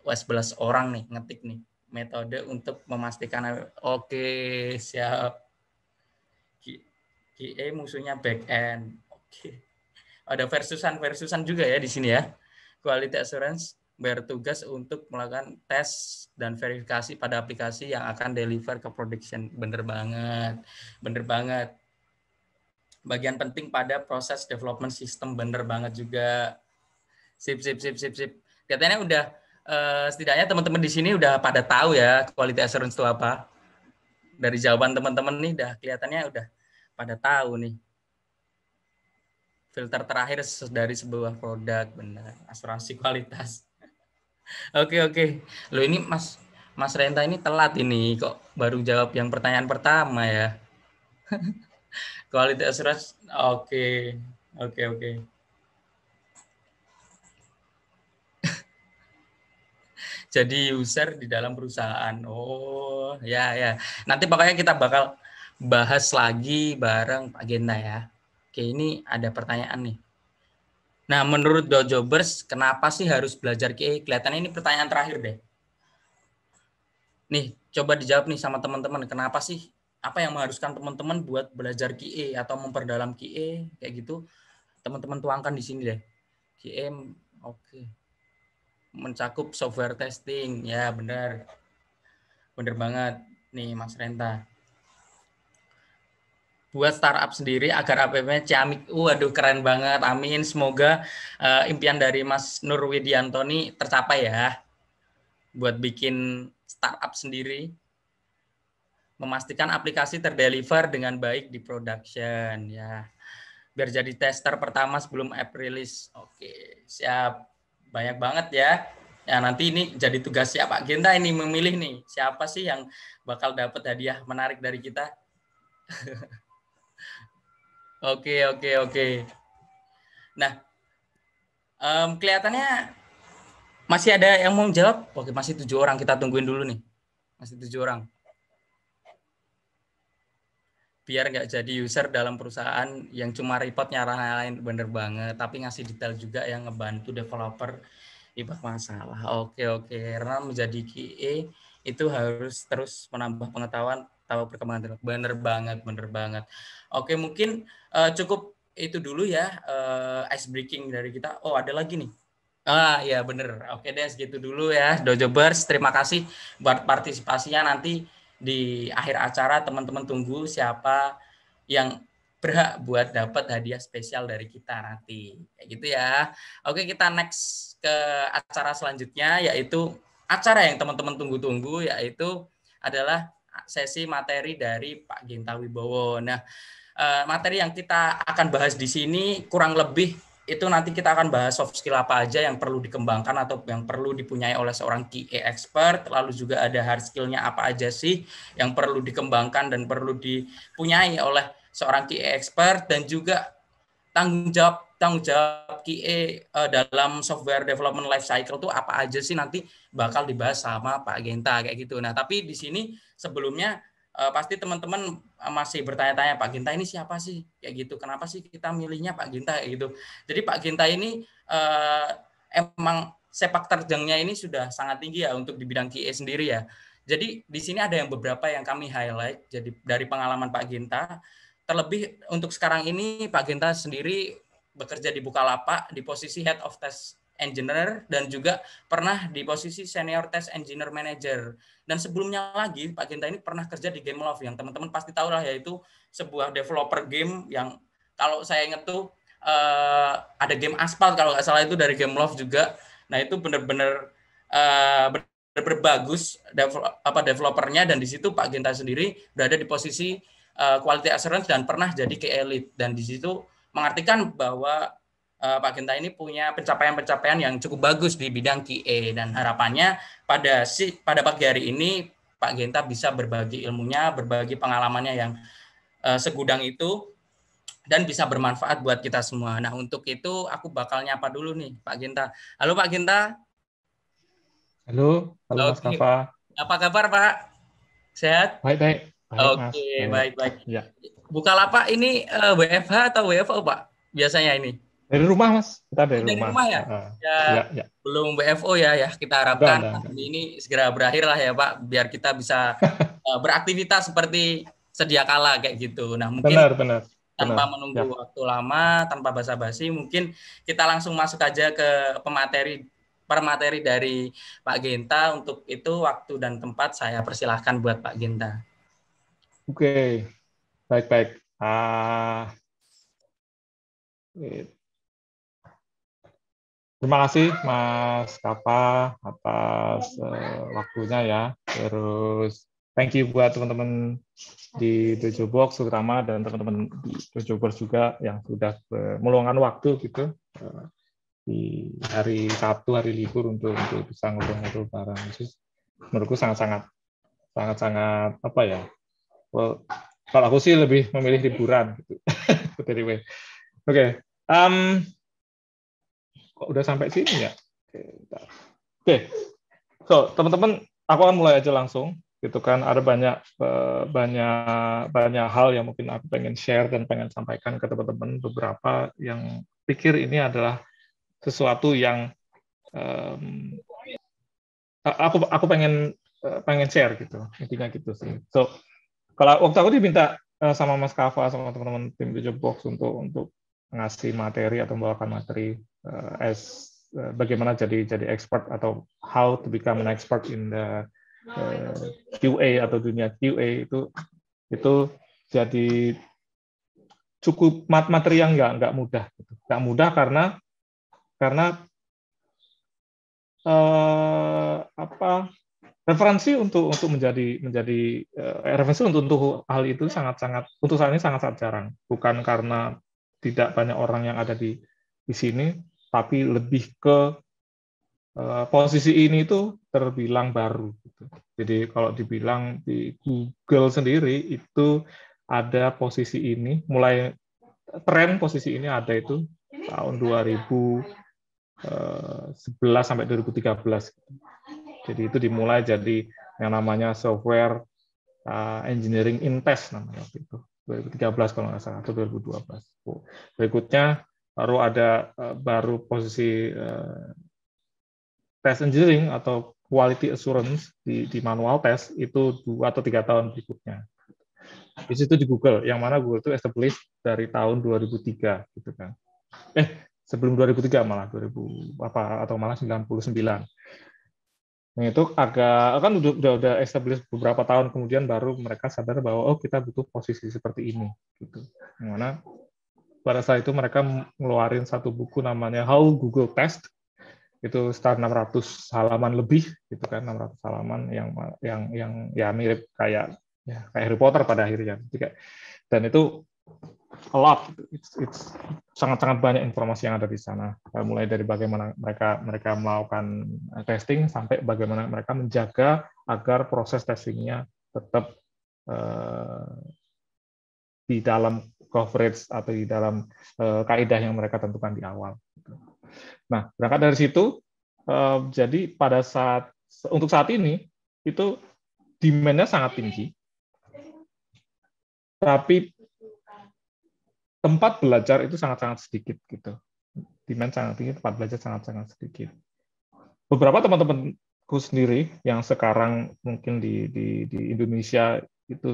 11 orang nih ngetik nih metode untuk memastikan. Oke, siap. QA musuhnya back end. Oke. Ada versusan juga ya di sini ya. Quality assurance bertugas untuk melakukan tes dan verifikasi pada aplikasi yang akan deliver ke production. Bener banget. Bagian penting pada proses development system, bener banget juga. Sip. Katanya udah setidaknya teman-teman di sini udah pada tahu ya quality assurance itu apa. Dari jawaban teman-teman nih udah kelihatannya udah pada tahu nih. Filter terakhir dari sebuah produk, benar. Asuransi kualitas. Oke. Loh, ini Mas Renta ini telat ini, kok baru jawab yang pertanyaan pertama ya. Quality assurance. Oke. Jadi user di dalam perusahaan. Oh, ya. Nanti pokoknya kita bakal bahas lagi bareng Pak Genta ya. Oke, ini ada pertanyaan nih. Nah, menurut Dojobers, kenapa sih harus belajar QA? Kelihatannya ini pertanyaan terakhir deh. Nih, coba dijawab nih sama teman-teman. Kenapa sih? Apa yang mengharuskan teman-teman buat belajar QA atau memperdalam QA kayak gitu? Teman-teman tuangkan di sini deh. QA, oke. Mencakup software testing, ya benar. Bener banget nih Mas Renta. Buat startup sendiri agar APP-nya ciamik. Waduh, keren banget. Amin. Semoga impian dari Mas Nur Widianto ini tercapai ya. Buat bikin startup sendiri, memastikan aplikasi terdeliver dengan baik di production ya. Biar jadi tester pertama sebelum app release. Oke, siap. Banyak banget ya. Ya, nanti ini jadi tugas siapa Pak Genta ini memilih nih, siapa sih yang bakal dapat hadiah menarik dari kita. Oke. Nah, kelihatannya Masih ada yang mau jawab? Oke, masih 7 orang, kita tungguin dulu nih. Masih 7 orang. Biar nggak jadi user dalam perusahaan yang cuma report nyalain, bener banget. Tapi ngasih detail juga yang ngebantu developer ibak masalah. Oke. Karena menjadi QA itu harus terus menambah pengetahuan, tahu perkembangan. Bener banget. Oke, mungkin cukup itu dulu ya, ice breaking dari kita. Oh, ada lagi nih. Ya bener. Oke deh, segitu dulu ya Dojobers. Terima kasih buat partisipasinya. Nanti di akhir acara teman-teman tunggu siapa yang berhak buat dapat hadiah spesial dari kita nanti. Kayak gitu ya. Oke, kita next ke acara selanjutnya, yaitu acara yang teman-teman tunggu-tunggu, yaitu adalah sesi materi dari Pak Ginta Wibowo. Nah, materi yang kita akan bahas di sini kurang lebih itu nanti kita akan bahas soft skill apa aja yang perlu dikembangkan atau yang perlu dipunyai oleh seorang QA expert, lalu juga ada hard skill-nya apa aja sih yang perlu dikembangkan dan perlu dipunyai oleh seorang QA expert, dan juga tanggung jawab QA dalam software development life cycle itu apa aja sih, nanti bakal dibahas sama Pak Genta kayak gitu. Nah, tapi di sini sebelumnya pasti teman-teman masih bertanya-tanya, Pak Ginta ini siapa sih kayak gitu, kenapa sih kita milihnya Pak Ginta kayak gitu. Jadi Pak Ginta ini emang sepak terjangnya ini sudah sangat tinggi ya untuk di bidang QA sendiri ya. Jadi di sini ada yang beberapa yang kami highlight jadi dari pengalaman Pak Ginta. Terlebih untuk sekarang ini Pak Ginta sendiri bekerja di Bukalapak di posisi Head of Test Engineer dan juga pernah di posisi Senior Test Engineer Manager. Dan sebelumnya lagi Pak Ginta ini pernah kerja di Gameloft yang teman-teman pasti tahu lah, yaitu sebuah developer game yang kalau saya ingat tuh ada game Asphalt kalau nggak salah, itu dari Gameloft juga. Nah, itu benar-benar bagus developernya, dan di situ Pak Ginta sendiri berada di posisi quality assurance dan pernah jadi QA lead, dan di situ mengartikan bahwa Pak Ginta ini punya pencapaian-pencapaian yang cukup bagus di bidang QA, dan harapannya pada pagi hari ini Pak Ginta bisa berbagi ilmunya, berbagi pengalamannya yang segudang itu, dan bisa bermanfaat buat kita semua. Nah, untuk itu aku bakal nyapa dulu nih Pak Ginta. Halo Pak Ginta. Halo Mas Oke. Kafa. Apa kabar Pak? Sehat? Baik Mas. Oke, baik. Ya. Bukalapak ini WFH atau WFO Pak? Biasanya ini. Dari rumah Mas, kita dari rumah ya? Ya. Belum WFO ya. Kita harapkan ini segera berakhir lah ya Pak, biar kita bisa beraktivitas seperti sedia kala kayak gitu. Nah, mungkin tanpa menunggu waktu lama, tanpa basa-basi, mungkin kita langsung masuk aja ke pemateri dari Pak Genta. Untuk itu waktu dan tempat saya persilahkan buat Pak Genta. Oke, baik. Terima kasih Mas Kafa atas waktunya ya. Terus thank you buat teman-teman di Dojobers terutama, dan teman-teman di Dojobers juga yang sudah meluangkan waktu gitu di hari Sabtu, hari libur untuk bisa ngobrol-ngobrol bareng. Menurutku sangat apa ya? Well, kalau aku sih lebih memilih liburan gitu. Anyway. Oke. Kok udah sampai sini ya? Oke. So, teman-teman, aku akan mulai aja langsung gitu kan. Ada banyak hal yang mungkin aku pengen share dan pengen sampaikan ke teman-teman, beberapa yang pikir ini adalah sesuatu yang aku pengen share gitu, intinya gitu sih. So, kalau waktu aku diminta sama Mas Kafa sama teman-teman tim Dojobers untuk ngasih materi atau membawakan materi bagaimana jadi expert atau how to become an expert in the QA atau dunia QA, itu jadi cukup materi yang nggak mudah gitu. Nggak mudah karena referensi untuk hal itu sangat untuk saat ini sangat jarang. Bukan karena tidak banyak orang yang ada di sini, tapi lebih ke posisi ini itu terbilang baru. Gitu. Jadi kalau dibilang di Google sendiri itu ada posisi ini, mulai tren posisi ini ada itu tahun 2000 2011 sampai 2013. Jadi itu dimulai jadi yang namanya software engineering in test namanya waktu itu. 2013 kalau nggak salah, atau 2012. Berikutnya baru posisi test engineering atau quality assurance di manual test itu 2 atau 3 tahun berikutnya. Di situ di Google, yang mana Google itu established dari tahun 2003 gitu kan. Sebelum 2003 malah 2000 atau malah 99. Nah, itu agak kan udah established beberapa tahun kemudian baru mereka sadar bahwa kita butuh posisi seperti ini gitu. Yang mana pada saat itu mereka ngeluarin satu buku namanya How Google Test, itu sekitar 600 halaman lebih gitu kan, 600 halaman yang ya mirip kayak Harry Potter pada akhirnya. Dan itu a lot, it's sangat-sangat banyak informasi yang ada di sana, mulai dari bagaimana mereka melakukan testing sampai bagaimana mereka menjaga agar proses testingnya tetap di dalam coverage atau di dalam kaidah yang mereka tentukan di awal. Nah, berangkat dari situ, jadi untuk saat ini itu demand-nya sangat tinggi, tapi tempat belajar itu sangat-sangat sedikit gitu. Demand sangat tinggi, tempat belajar sangat-sangat sedikit. Beberapa teman-temanku sendiri yang sekarang mungkin di Indonesia itu,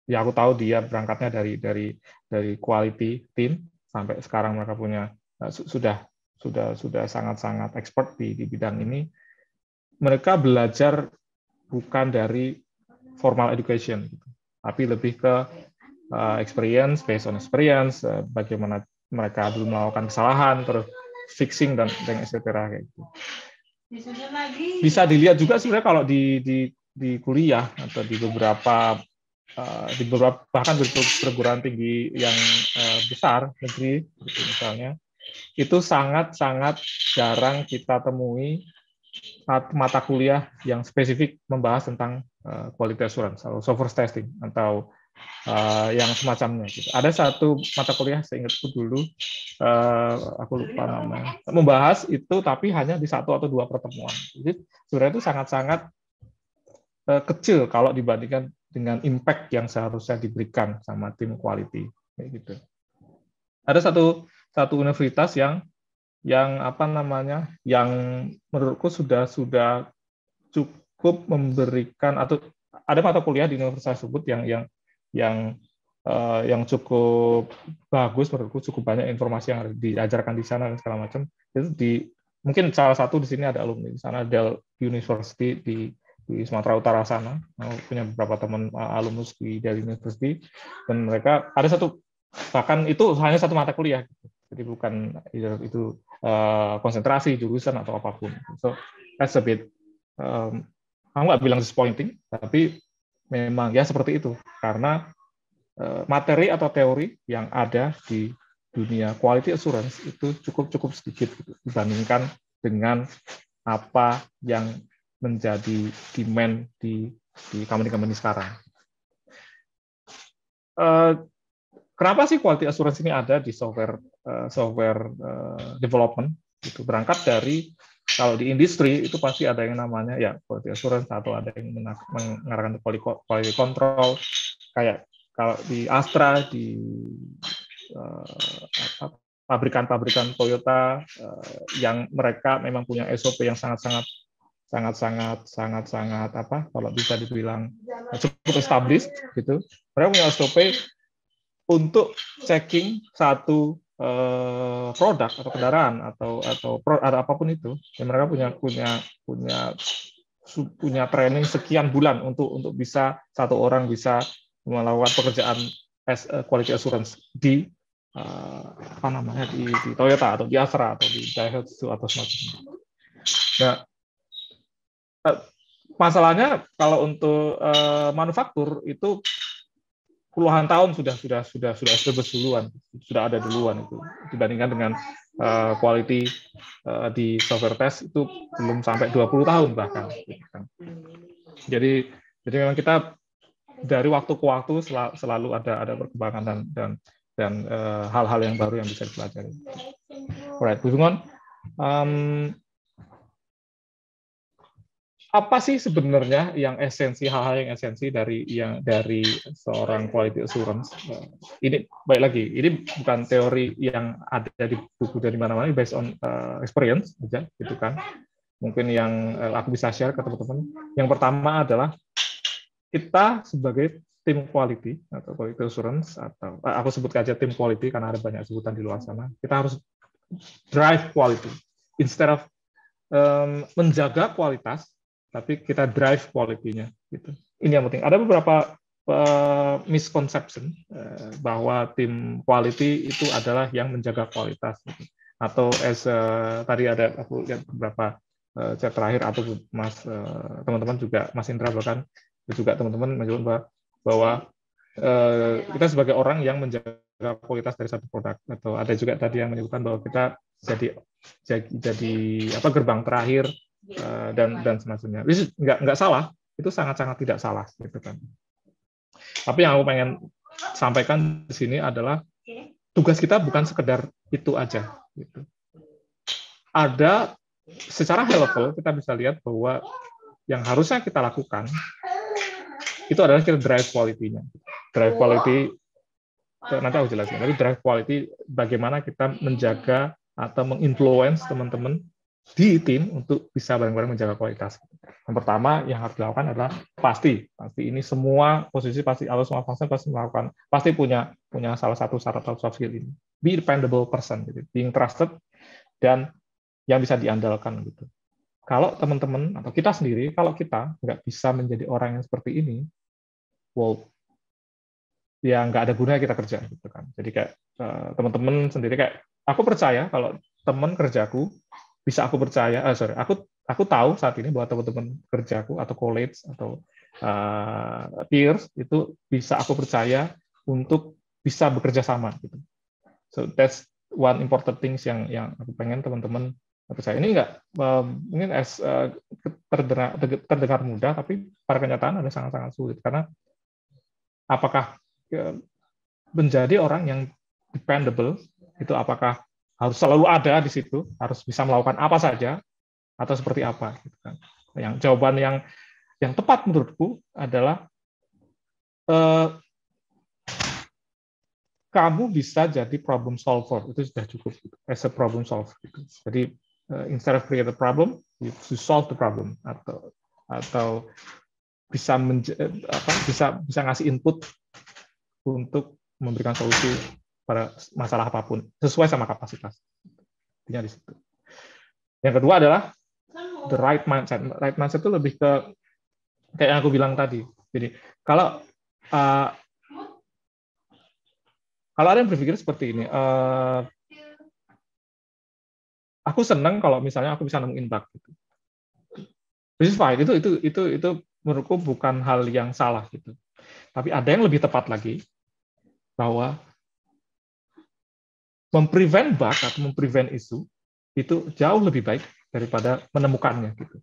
ya aku tahu dia berangkatnya dari quality team sampai sekarang mereka punya sudah sangat-sangat expert di bidang ini. Mereka belajar bukan dari formal education, gitu, tapi lebih ke experience, based on experience, bagaimana mereka dulu melakukan kesalahan, terus fixing dan etc. kayak gitu. Bisa dilihat juga sebenarnya kalau di kuliah atau di beberapa bahkan di perguruan tinggi yang besar negeri, gitu, misalnya, itu sangat-sangat jarang kita temui mata kuliah yang spesifik membahas tentang quality assurance atau software testing atau yang semacamnya. Gitu. Ada satu mata kuliah seingatku dulu, aku lupa namanya, membahas itu tapi hanya di 1 atau 2 pertemuan. Jadi sebenarnya itu sangat-sangat kecil kalau dibandingkan dengan impact yang seharusnya diberikan sama tim quality. Kayak gitu. Ada satu universitas yang menurutku sudah cukup memberikan, atau ada mata kuliah di universitas tersebut yang cukup bagus menurutku, cukup banyak informasi yang diajarkan di sana dan segala macam. Itu mungkin salah satu di sini ada alumni di sana, Delft University di Sumatera Utara sana. Aku punya beberapa teman alumnus di Delft University, dan mereka ada bahkan itu hanya satu mata kuliah, jadi bukan itu konsentrasi jurusan atau apapun. So that's a bit, aku nggak bilang disappointing, tapi memang ya seperti itu, karena materi atau teori yang ada di dunia quality assurance itu cukup sedikit dibandingkan dengan apa yang menjadi demand di company-company sekarang. Kenapa sih quality assurance ini ada di software development? Itu berangkat dari, kalau di industri itu pasti ada yang namanya ya quality assurance, atau ada yang mengarahkan quality control. Kayak kalau di Astra, di pabrikan Toyota, yang mereka memang punya SOP yang sangat kalau bisa dibilang cukup established gitu. Mereka punya SOP untuk checking satu produk atau kendaraan atau apapun itu, dan mereka punya training sekian bulan untuk bisa satu orang bisa melakukan pekerjaan quality assurance di di Toyota atau di Astra atau di Daihatsu atau semacamnya. Nah, masalahnya kalau untuk manufaktur itu puluhan tahun sudah established duluan, sudah ada duluan itu, dibandingkan dengan quality di software test itu belum sampai 20 tahun bahkan. Jadi memang kita dari waktu ke waktu selalu ada perkembangan dan dan hal-hal yang baru yang bisa dipelajari. Alright, moving on. Apa sih sebenarnya yang esensi, hal-hal yang esensi dari seorang quality assurance? Ini baik lagi, ini bukan teori yang ada di buku dari mana-mana, based on experience aja, gitu kan. Mungkin yang aku bisa share ke teman-teman. Yang pertama adalah kita sebagai tim quality atau quality assurance, atau aku sebut aja tim quality karena ada banyak sebutan di luar sana. Kita harus drive quality instead of menjaga kualitas, tapi kita drive quality-nya. Gitu. Ini yang penting. Ada beberapa misconception bahwa tim quality itu adalah yang menjaga kualitas. Gitu. Atau tadi ada aku lihat beberapa chat terakhir atau teman-teman juga Mas Indra bahkan juga teman-teman menyebut bahwa kita sebagai orang yang menjaga kualitas dari satu produk, atau ada juga tadi yang menyebutkan bahwa kita jadi gerbang terakhir dan semacamnya. Itu nggak salah, itu sangat-sangat tidak salah, gitu kan. Tapi yang aku pengen sampaikan di sini adalah tugas kita bukan sekedar itu aja. Gitu. Ada secara high level kita bisa lihat bahwa yang harusnya kita lakukan itu adalah kita drive quality-nya. Drive quality nanti aku jelasin. Tapi drive quality bagaimana kita menjaga atau menginfluence teman-teman di tim untuk bisa bareng-bareng menjaga kualitas. Yang pertama yang harus dilakukan adalah pasti ini semua posisi pasti atau semua function pasti punya salah satu syarat atau soft skill ini. Be dependable person, gitu. Being trusted dan yang bisa diandalkan, gitu. Kalau teman-teman atau kita sendiri, kalau kita nggak bisa menjadi orang yang seperti ini, ya nggak ada gunanya kita kerja, gitu kan. Jadi kayak teman-teman sendiri kayak aku percaya kalau teman kerjaku bisa aku percaya, aku tahu saat ini bahwa teman-teman kerjaku atau colleagues atau peers itu bisa aku percaya untuk bisa bekerja sama, gitu. So that's one important things yang aku pengen teman-teman percaya. Ini mungkin terdengar mudah, tapi pada kenyataan ada sangat-sangat sulit. Karena apakah menjadi orang yang dependable itu apakah harus selalu ada di situ, harus bisa melakukan apa saja, atau seperti apa? Gitu kan. Yang jawaban yang tepat menurutku adalah kamu bisa jadi problem solver, itu sudah cukup, gitu. As a problem solver. Gitu. Jadi instead of create a problem, you solve the problem, atau bisa ngasih input untuk memberikan solusi pada masalah apapun sesuai sama kapasitas. Intinya di situ. Yang kedua adalah the right mindset. Right mindset itu lebih ke kayak yang aku bilang tadi. Jadi kalau ada yang berpikir seperti ini, aku senang kalau misalnya aku bisa nemuin bug. Gitu. This is fine. Itu menurutku bukan hal yang salah, gitu. Tapi ada yang lebih tepat lagi, bahwa memprevent bug atau memprevent isu itu jauh lebih baik daripada menemukannya, gitu.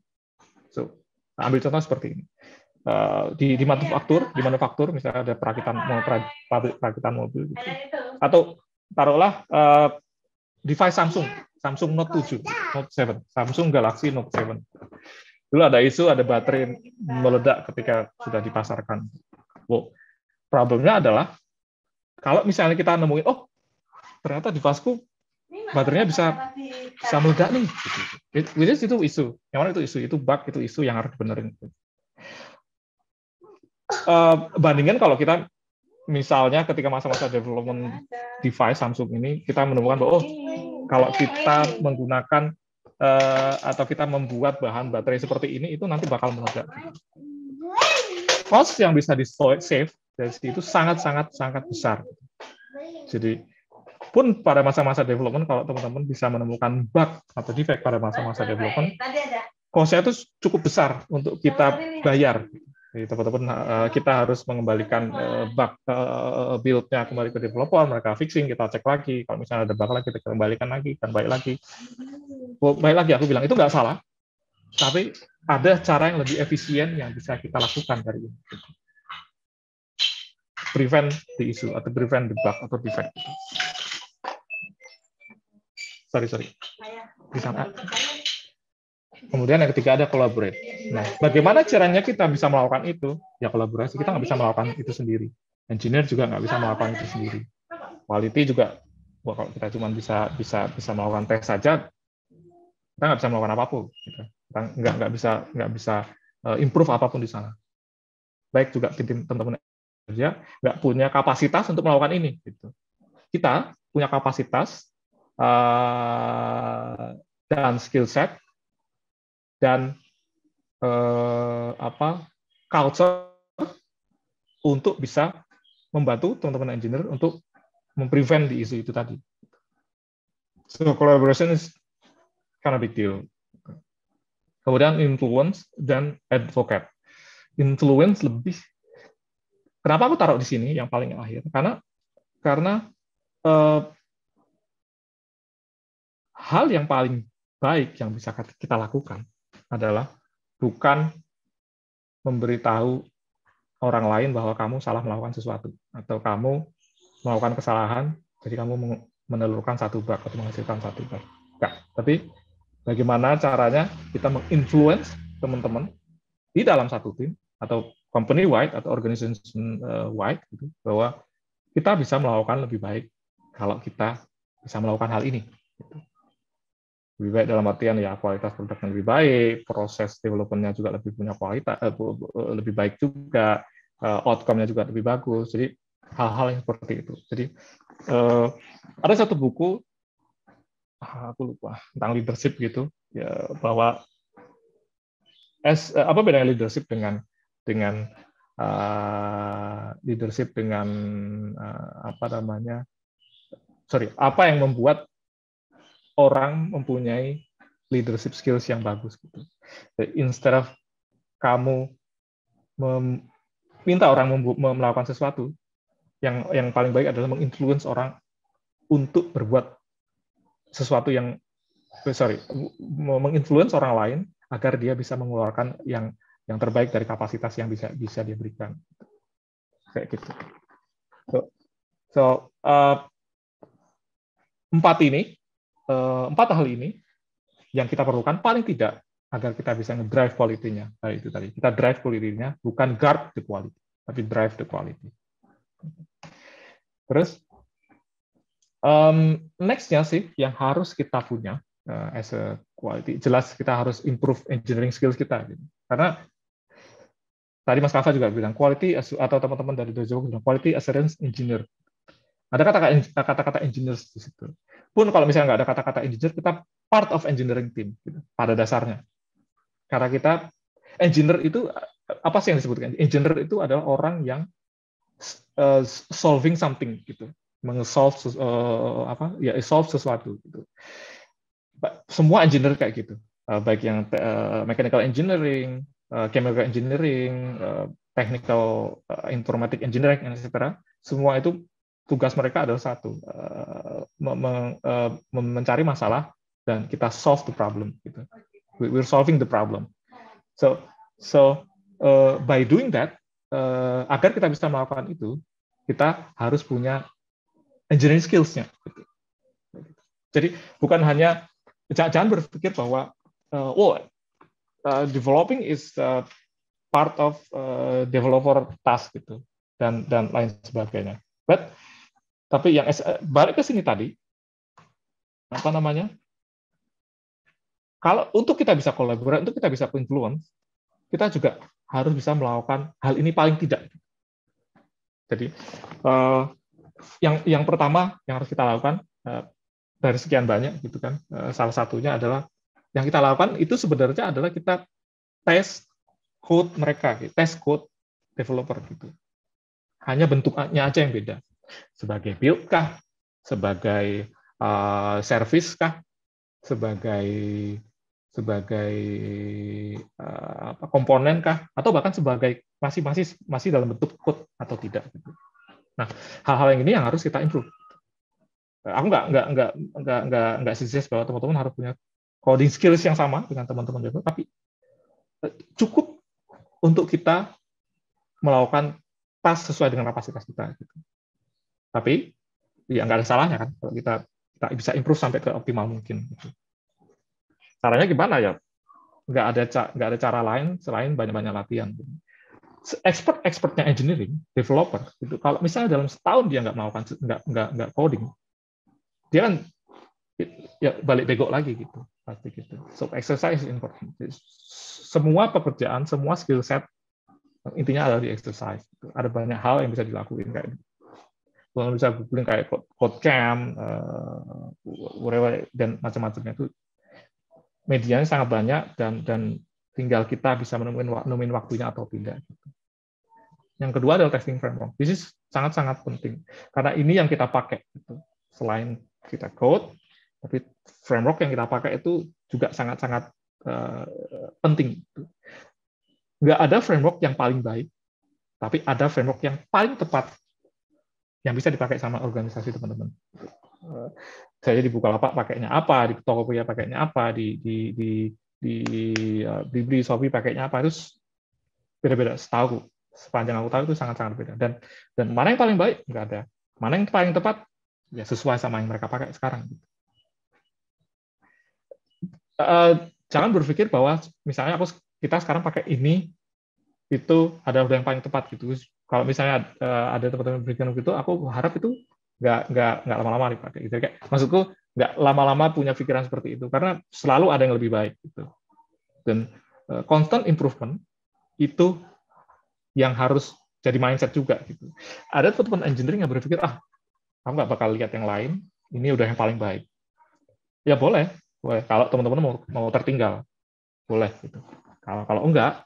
So, ambil contoh seperti ini. Di manufaktur misalnya ada perakitan mobil, gitu. Atau taruhlah device Samsung Note 7, Note 7, Samsung Galaxy Note 7. Dulu ada isu ada baterai meledak ketika sudah dipasarkan. Problemnya adalah kalau misalnya kita nemuin, ternyata device-ku baterainya bisa meledak nih. Itu isu. Yang mana itu isu? Itu bug, itu isu yang harus dibenerin. Bandingkan kalau kita misalnya ketika masa-masa development device Samsung ini, kita menemukan bahwa kalau kita menggunakan atau kita membuat bahan baterai seperti ini, itu nanti bakal meledak. Cost yang bisa di-save dari situ sangat besar. Jadi pun pada masa-masa development, kalau teman-teman bisa menemukan bug atau defect pada masa-masa development, cost-nya itu cukup besar untuk kita bayar. Jadi teman-teman kita harus mengembalikan bug build-nya kembali ke developer, mereka fixing, kita cek lagi. Kalau misalnya ada bug lagi, kita kembalikan lagi, dan baik lagi. Baik lagi, aku bilang itu nggak salah, tapi ada cara yang lebih efisien yang bisa kita lakukan dari ini. prevent the issue atau prevent the bug atau defect. Sorry. Di sana. Kemudian yang ketiga ada collaborate. Nah, bagaimana caranya kita bisa melakukan itu? Ya kolaborasi. Kita nggak bisa melakukan itu sendiri. Engineer juga nggak bisa melakukan itu sendiri. Quality juga, kalau kita cuma bisa melakukan tes saja, kita nggak bisa melakukan apapun. Kita nggak bisa improve apapun di sana. Baik juga tim teman-teman kerja nggak punya kapasitas untuk melakukan ini. Gitu. Kita punya kapasitas dan skill set dan culture untuk bisa membantu teman-teman engineer untuk memprevent di isu itu tadi. So collaboration is kind of big deal. Kemudian influence dan advocate. Influence lebih. Kenapa aku taruh di sini yang paling akhir? Karena hal yang paling baik yang bisa kita lakukan adalah bukan memberitahu orang lain bahwa kamu salah melakukan sesuatu atau kamu melakukan kesalahan, jadi kamu menelurkan satu bug atau menghasilkan satu bug. Enggak. Tapi bagaimana caranya kita menginfluence teman-teman di dalam satu tim atau company wide atau organization wide gitu, bahwa kita bisa melakukan lebih baik kalau kita bisa melakukan hal ini. Gitu. Lebih baik dalam artian ya kualitas produknya lebih baik, proses development-nya juga lebih punya kualitas, lebih baik juga, outcome-nya juga lebih bagus. Jadi hal-hal yang seperti itu. Jadi ada satu buku, aku lupa tentang leadership gitu, ya, bahwa apa bedanya leadership dengan leadership dengan apa yang membuat orang mempunyai leadership skills yang bagus gitu. Instead of kamu minta orang melakukan sesuatu, yang paling baik adalah menginfluence orang untuk berbuat sesuatu menginfluence orang lain agar dia bisa mengeluarkan yang terbaik dari kapasitas yang bisa dia berikan. Kayak gitu. So, empat hal ini yang kita perlukan paling tidak agar kita bisa ngedrive quality-nya. Nah, itu tadi. Kita drive quality-nya, bukan guard the quality, tapi drive the quality. Terus, next-nya sih yang harus kita punya as a quality, jelas kita harus improve engineering skills kita. Gitu. Karena tadi Mas Kafa juga bilang, quality atau teman-teman dari Dojo bilang, quality assurance engineer. Ada kata-kata engineers di situ. Pun kalau misalnya nggak ada kata-kata engineer, kita part of engineering team gitu, pada dasarnya. Karena kita engineer itu apa sih yang disebutkan? Engineer itu adalah orang yang solving something gitu, solve sesuatu gitu. Semua engineer kayak gitu, baik yang mechanical engineering, chemical engineering, technical informatic engineering, etc. Semua itu tugas mereka adalah satu, mencari masalah dan kita solve the problem. Gitu. We're solving the problem. So by doing that, agar kita bisa melakukan itu, kita harus punya engineering skills-nya. Gitu. Jadi bukan hanya jangan berpikir bahwa developing is part of developer task gitu dan lain sebagainya. Tapi yang balik ke sini tadi, kalau untuk kita bisa kolaborasi, untuk kita bisa influence, kita juga harus bisa melakukan hal ini paling tidak. Jadi yang pertama yang harus kita lakukan dari sekian banyak gitu kan, salah satunya adalah yang kita lakukan itu sebenarnya adalah kita tes code mereka, tes code developer gitu. Hanya bentuknya aja yang beda. Sebagai build kah, sebagai service kah, sebagai komponen kah, atau bahkan sebagai masih dalam bentuk code atau tidak. Gitu. Nah, hal-hal yang ini yang harus kita improve. Aku nggak suggest bahwa teman-teman harus punya coding skills yang sama dengan teman-teman developer, tapi cukup untuk kita melakukan pas sesuai dengan kapasitas kita. Gitu. Tapi ya nggak ada salahnya kan kalau kita bisa improve sampai ke optimal mungkin. Gitu. Caranya gimana ya? Nggak ada cara lain selain banyak-banyak latihan. Gitu. Expertnya engineering, developer, itu kalau misalnya dalam setahun dia nggak melakukan nggak coding, dia kan ya balik bego lagi gitu pasti gitu. So exercise is important. Semua pekerjaan, semua skill set intinya ada di exercise. Ada banyak hal yang bisa dilakuin kayak kalau bisa googling kayak code camp, whatever dan macam-macamnya itu medianya sangat banyak dan tinggal kita bisa nemuin waktunya atau tidak. Yang kedua adalah testing framework. This is sangat-sangat penting karena ini yang kita pakai. Gitu. Selain kita code, tapi framework yang kita pakai itu juga sangat-sangat penting. Nggak ada framework yang paling baik, tapi ada framework yang paling tepat yang bisa dipakai sama organisasi teman-teman. Saya di Bukalapak pakainya apa, di Tokopedia pakainya apa, di Blibli, Shopee pakainya apa, itu beda-beda. Setahu, sepanjang aku tahu itu sangat-sangat beda. Dan mana yang paling baik? Nggak ada. Mana yang paling tepat? Ya sesuai sama yang mereka pakai sekarang. Jangan berpikir bahwa misalnya kita sekarang pakai ini, itu adalah yang paling tepat gitu. Kalau misalnya ada teman-teman berikan gitu, aku harap itu nggak lama-lama dipakai. Gitu. Kayak, maksudku nggak lama-lama punya pikiran seperti itu, karena selalu ada yang lebih baik. Gitu. Dan constant improvement itu yang harus jadi mindset juga. Gitu. Ada teman-teman engineering yang berpikir, aku nggak bakal lihat yang lain, ini udah yang paling baik. Ya boleh. Kalau teman-teman mau tertinggal, boleh. Gitu. Kalau enggak,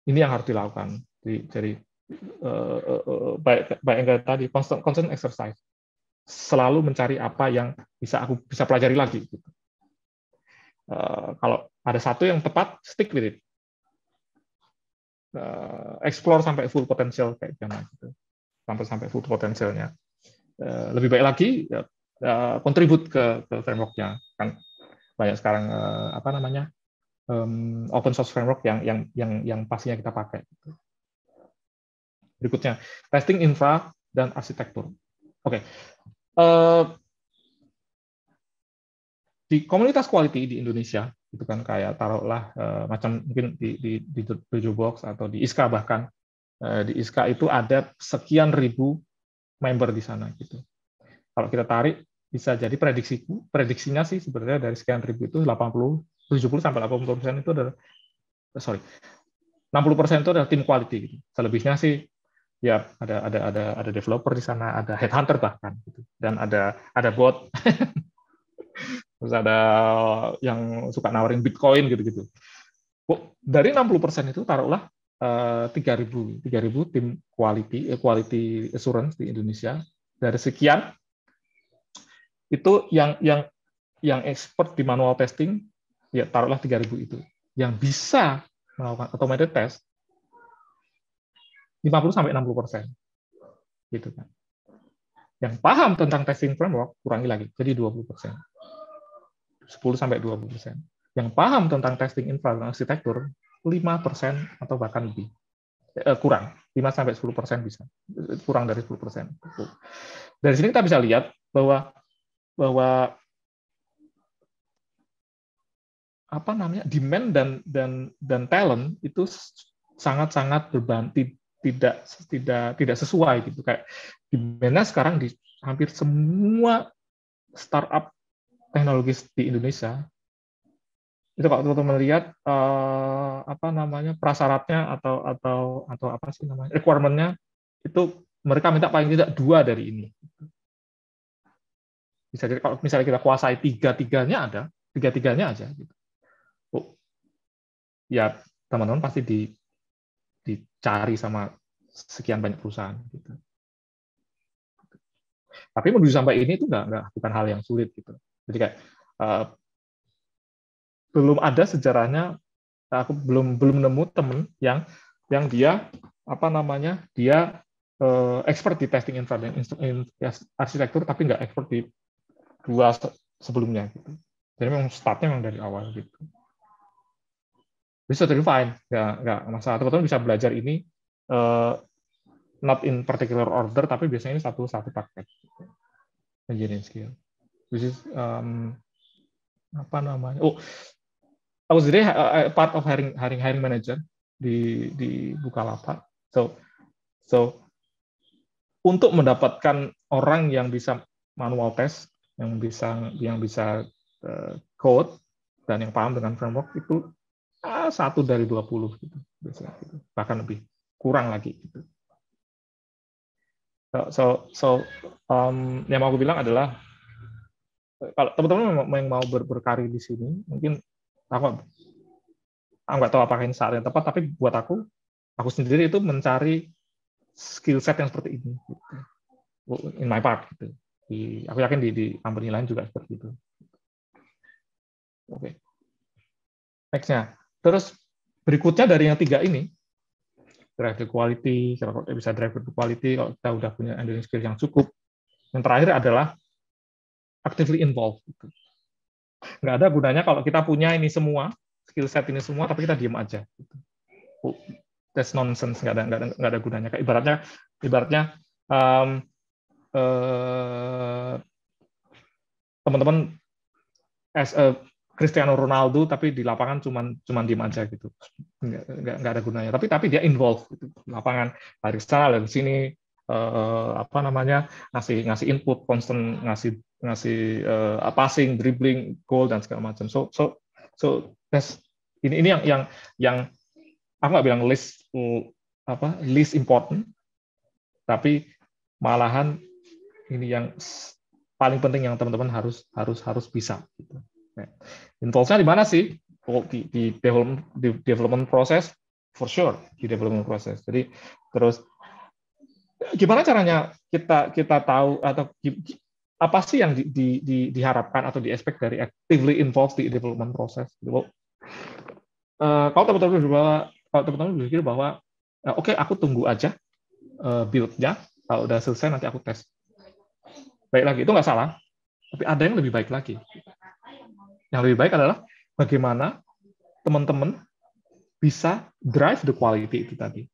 ini yang harus dilakukan. Jadi baik yang tadi constant exercise, selalu mencari apa yang aku bisa pelajari lagi. Gitu. Kalau ada satu yang tepat, stick with it. Explore sampai full potential kayak gimana gitu, sampai full potensialnya. Lebih baik lagi, kontribut ke framework-nya. Kan banyak sekarang open source framework yang pastinya kita pakai. Berikutnya, testing infra dan arsitektur. Oke. Di komunitas quality di Indonesia, itu kan kayak taruhlah macam mungkin di Dojobox atau di ISKA bahkan. Di ISKA itu ada sekian ribu member di sana gitu. Kalau kita tarik bisa jadi prediksinya sih sebenarnya dari sekian ribu itu 70 sampai 80% itu adalah 60% itu adalah tim quality gitu. Selebihnya sih ya ada developer di sana, ada headhunter bahkan gitu. Dan ada bot. Terus ada yang suka nawarin Bitcoin gitu-gitu. Dari 60% itu taruhlah 3.000 tim quality assurance di Indonesia. Dari sekian itu yang expert di manual testing, ya taruhlah 3.000 itu. Yang bisa melakukan automated test 50-60%. Gitu kan. Yang paham tentang testing framework kurangi lagi, jadi 20%. 10-20%. Yang paham tentang testing infra dan arsitektur 5% atau bahkan lebih. Kurang, 5-10% bisa. Kurang dari 10%. Dari sini kita bisa lihat bahwa demand dan talent itu sangat-sangat tidak sesuai gitu. Kayak demand-nya sekarang di hampir semua startup teknologis di Indonesia itu kalau teman-teman lihat prasyaratnya atau apa sih namanya requirement-nya itu mereka minta paling tidak 2 dari ini. Bisa jadi kalau misalnya kita kuasai tiga-tiganya aja gitu. Ya teman-teman pasti dicari sama sekian banyak perusahaan gitu. Tapi menuju sampai ini itu bukan hal yang sulit gitu. Jadi kayak belum ada sejarahnya, aku belum nemu temen yang dia dia expert di testing infra dan arsitektur tapi nggak expert di 2 sebelumnya gitu. Jadi memang startnya memang dari awal gitu. Bisa totally fine, nggak masalah. Teman-teman bisa belajar ini not in particular order, tapi biasanya ini satu paket engineering skill. Which is apa namanya? Oh, I was really part of hiring manager di Bukalapak. So untuk mendapatkan orang yang bisa manual test, yang bisa code dan yang paham dengan framework itu 1 dari 20 gitu, biasanya gitu. Bahkan lebih kurang lagi gitu. Yang mau aku bilang adalah kalau teman-teman yang mau berkarir di sini, mungkin aku nggak tahu apakah ini saat yang tepat, tapi buat aku sendiri itu mencari skill set yang seperti ini. Gitu. In my part, gitu. Aku yakin di company lain juga seperti itu. Oke. Next-nya. Terus berikutnya dari yang 3 ini, drive the quality, kalau bisa drive the quality, kalau kita udah punya engineering skill yang cukup. Yang terakhir adalah actively involved. Gitu. Nggak ada gunanya kalau kita punya ini semua, skill set ini semua, tapi kita diem aja. Gitu. That's nonsense, nggak ada gunanya. Ibaratnya teman-teman as a Cristiano Ronaldo tapi di lapangan cuman diem aja gitu, nggak ada gunanya. Tapi dia involved gitu, di lapangan, dari sana dari sini, ngasih input, constant ngasih passing, dribbling, goal dan segala macam. So ini yang aku nggak bilang least important, tapi malahan ini yang paling penting yang teman-teman harus bisa. Gitu. Involve-nya di mana sih? Di development proses, for sure di development proses. Jadi terus gimana caranya kita tahu atau apa sih yang diharapkan atau di-expect dari actively involved di development proses? Kalau teman-teman berpikir bahwa oke, aku tunggu aja build-nya, kalau udah selesai nanti aku tes. Baik lagi, itu nggak salah, tapi ada yang lebih baik lagi. Yang lebih baik adalah bagaimana teman-teman bisa drive the quality itu tadi.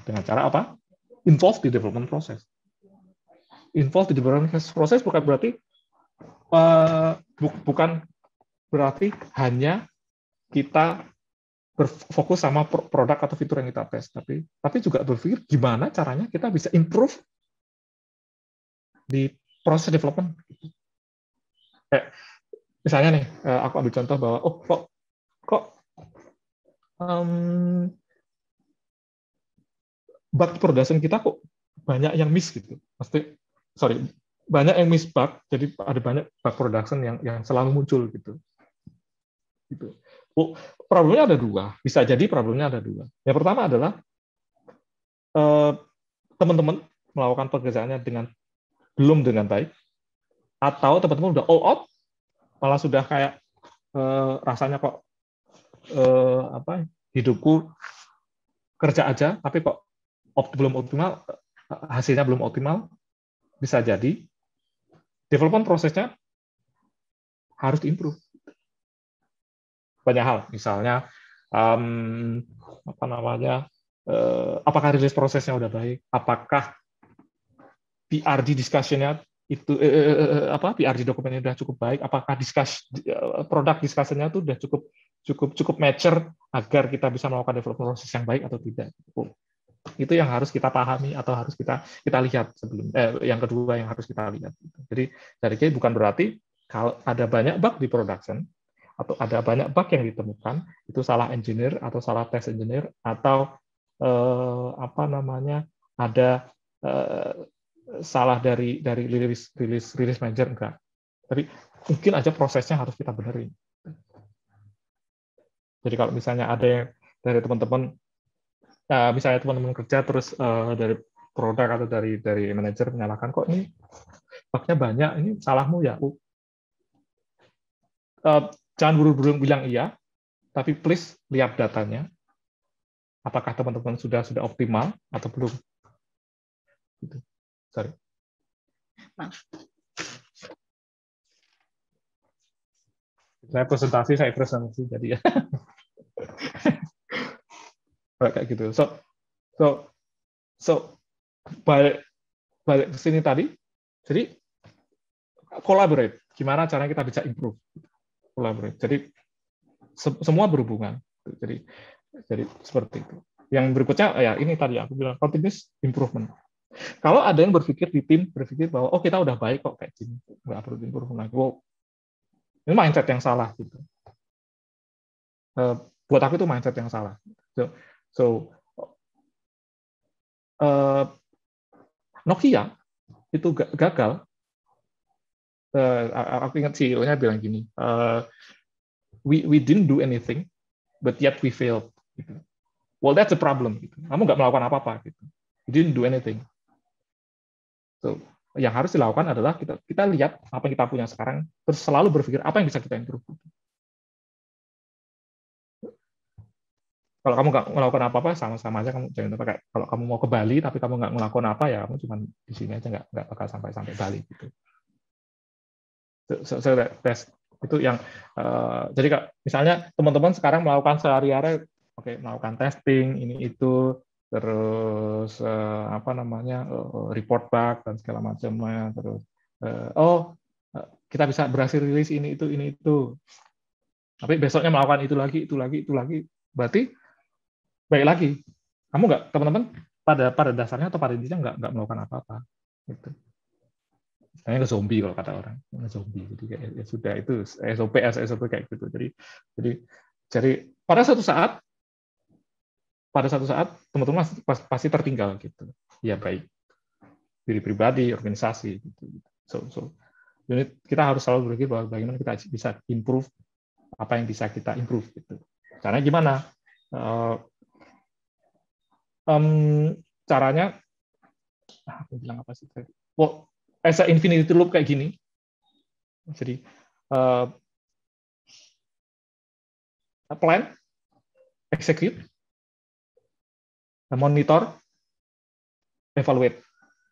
Dengan cara apa? Involve di development process. Involve di development process bukan berarti hanya kita berfokus sama produk atau fitur yang kita tes, tapi juga berpikir gimana caranya kita bisa improve di proses development. Misalnya nih, aku ambil contoh bahwa kok bug production kita kok banyak yang miss gitu. Banyak yang miss bug, jadi ada banyak bug production yang selalu muncul gitu. Problemnya ada 2, bisa jadi problemnya ada 2. Yang pertama adalah teman-teman melakukan pekerjaannya belum dengan baik, atau teman-teman udah all out, malah sudah kayak rasanya kok hidupku kerja aja, tapi kok belum optimal, hasilnya belum optimal. Bisa jadi development prosesnya harus diimprove. Banyak hal, misalnya apakah rilis prosesnya udah baik, apakah PRD discussion-nya itu PRD dokumennya udah cukup baik, apakah produk discussion-nya itu udah cukup mature agar kita bisa melakukan development proses yang baik atau tidak. Itu yang harus kita pahami atau harus kita lihat sebelum yang kedua yang harus kita lihat. Jadi dari KI bukan berarti kalau ada banyak bug di production atau ada banyak bug yang ditemukan itu salah engineer atau salah test engineer atau ada salah dari rilis manager, enggak. Tapi mungkin aja prosesnya harus kita benerin. Jadi kalau misalnya ada yang dari teman-teman, misalnya teman-teman kerja terus dari produk atau dari manajer menyalahkan, kok ini bugnya banyak, ini salahmu ya. Jangan buru-buru bilang iya, tapi please lihat datanya. Apakah teman-teman sudah optimal atau belum? Gitu. Sorry. Maaf. Saya presentasi jadi ya. Kayak gitu. So balik ke sini tadi, jadi collaborate. Gimana caranya kita bisa improve? Collaborate. Jadi semua berhubungan. Jadi seperti itu. Yang berikutnya ya ini tadi aku bilang continuous improvement. Kalau ada yang berpikir di tim berpikir bahwa kita udah baik kok kayak gini, nggak perlu improvement lagi. Ini mindset yang salah gitu. Buat aku itu mindset yang salah. So Nokia itu gagal. Aku ingat CEO-nya bilang gini, we didn't do anything, but yet we failed. Gitu. Well, that's a problem. Gitu. Kamu nggak melakukan apa-apa. Gitu. You didn't do anything. So, yang harus dilakukan adalah kita lihat apa yang kita punya sekarang, terus selalu berpikir apa yang bisa kita improve. Kalau kamu nggak melakukan apa-apa, sama-sama aja kamu jangan pakai. Kalau kamu mau ke Bali tapi kamu nggak melakukan apa, ya kamu cuma di sini aja nggak bakal sampai Bali gitu. So itu yang jadi misalnya teman-teman sekarang melakukan sehari-hari, melakukan testing ini itu, terus report bug dan segala macamnya, terus kita bisa berhasil rilis ini itu, tapi besoknya melakukan itu lagi, berarti baik lagi kamu teman-teman pada dasarnya atau pada intinya nggak melakukan apa-apa gitu. Kayaknya ke zombie kalau kata orang, zombie. Jadi ya sudah, itu SOP kayak gitu. Jadi pada satu saat teman-teman pasti tertinggal gitu. Ya baik diri pribadi, organisasi gitu. So kita harus selalu berpikir bahwa bagaimana kita bisa improve apa yang bisa kita improve gitu. Caranya gimana? Caranya aku bilang apa sih tadi? As a infinity loop kayak gini. Jadi plan, execute, monitor, evaluate.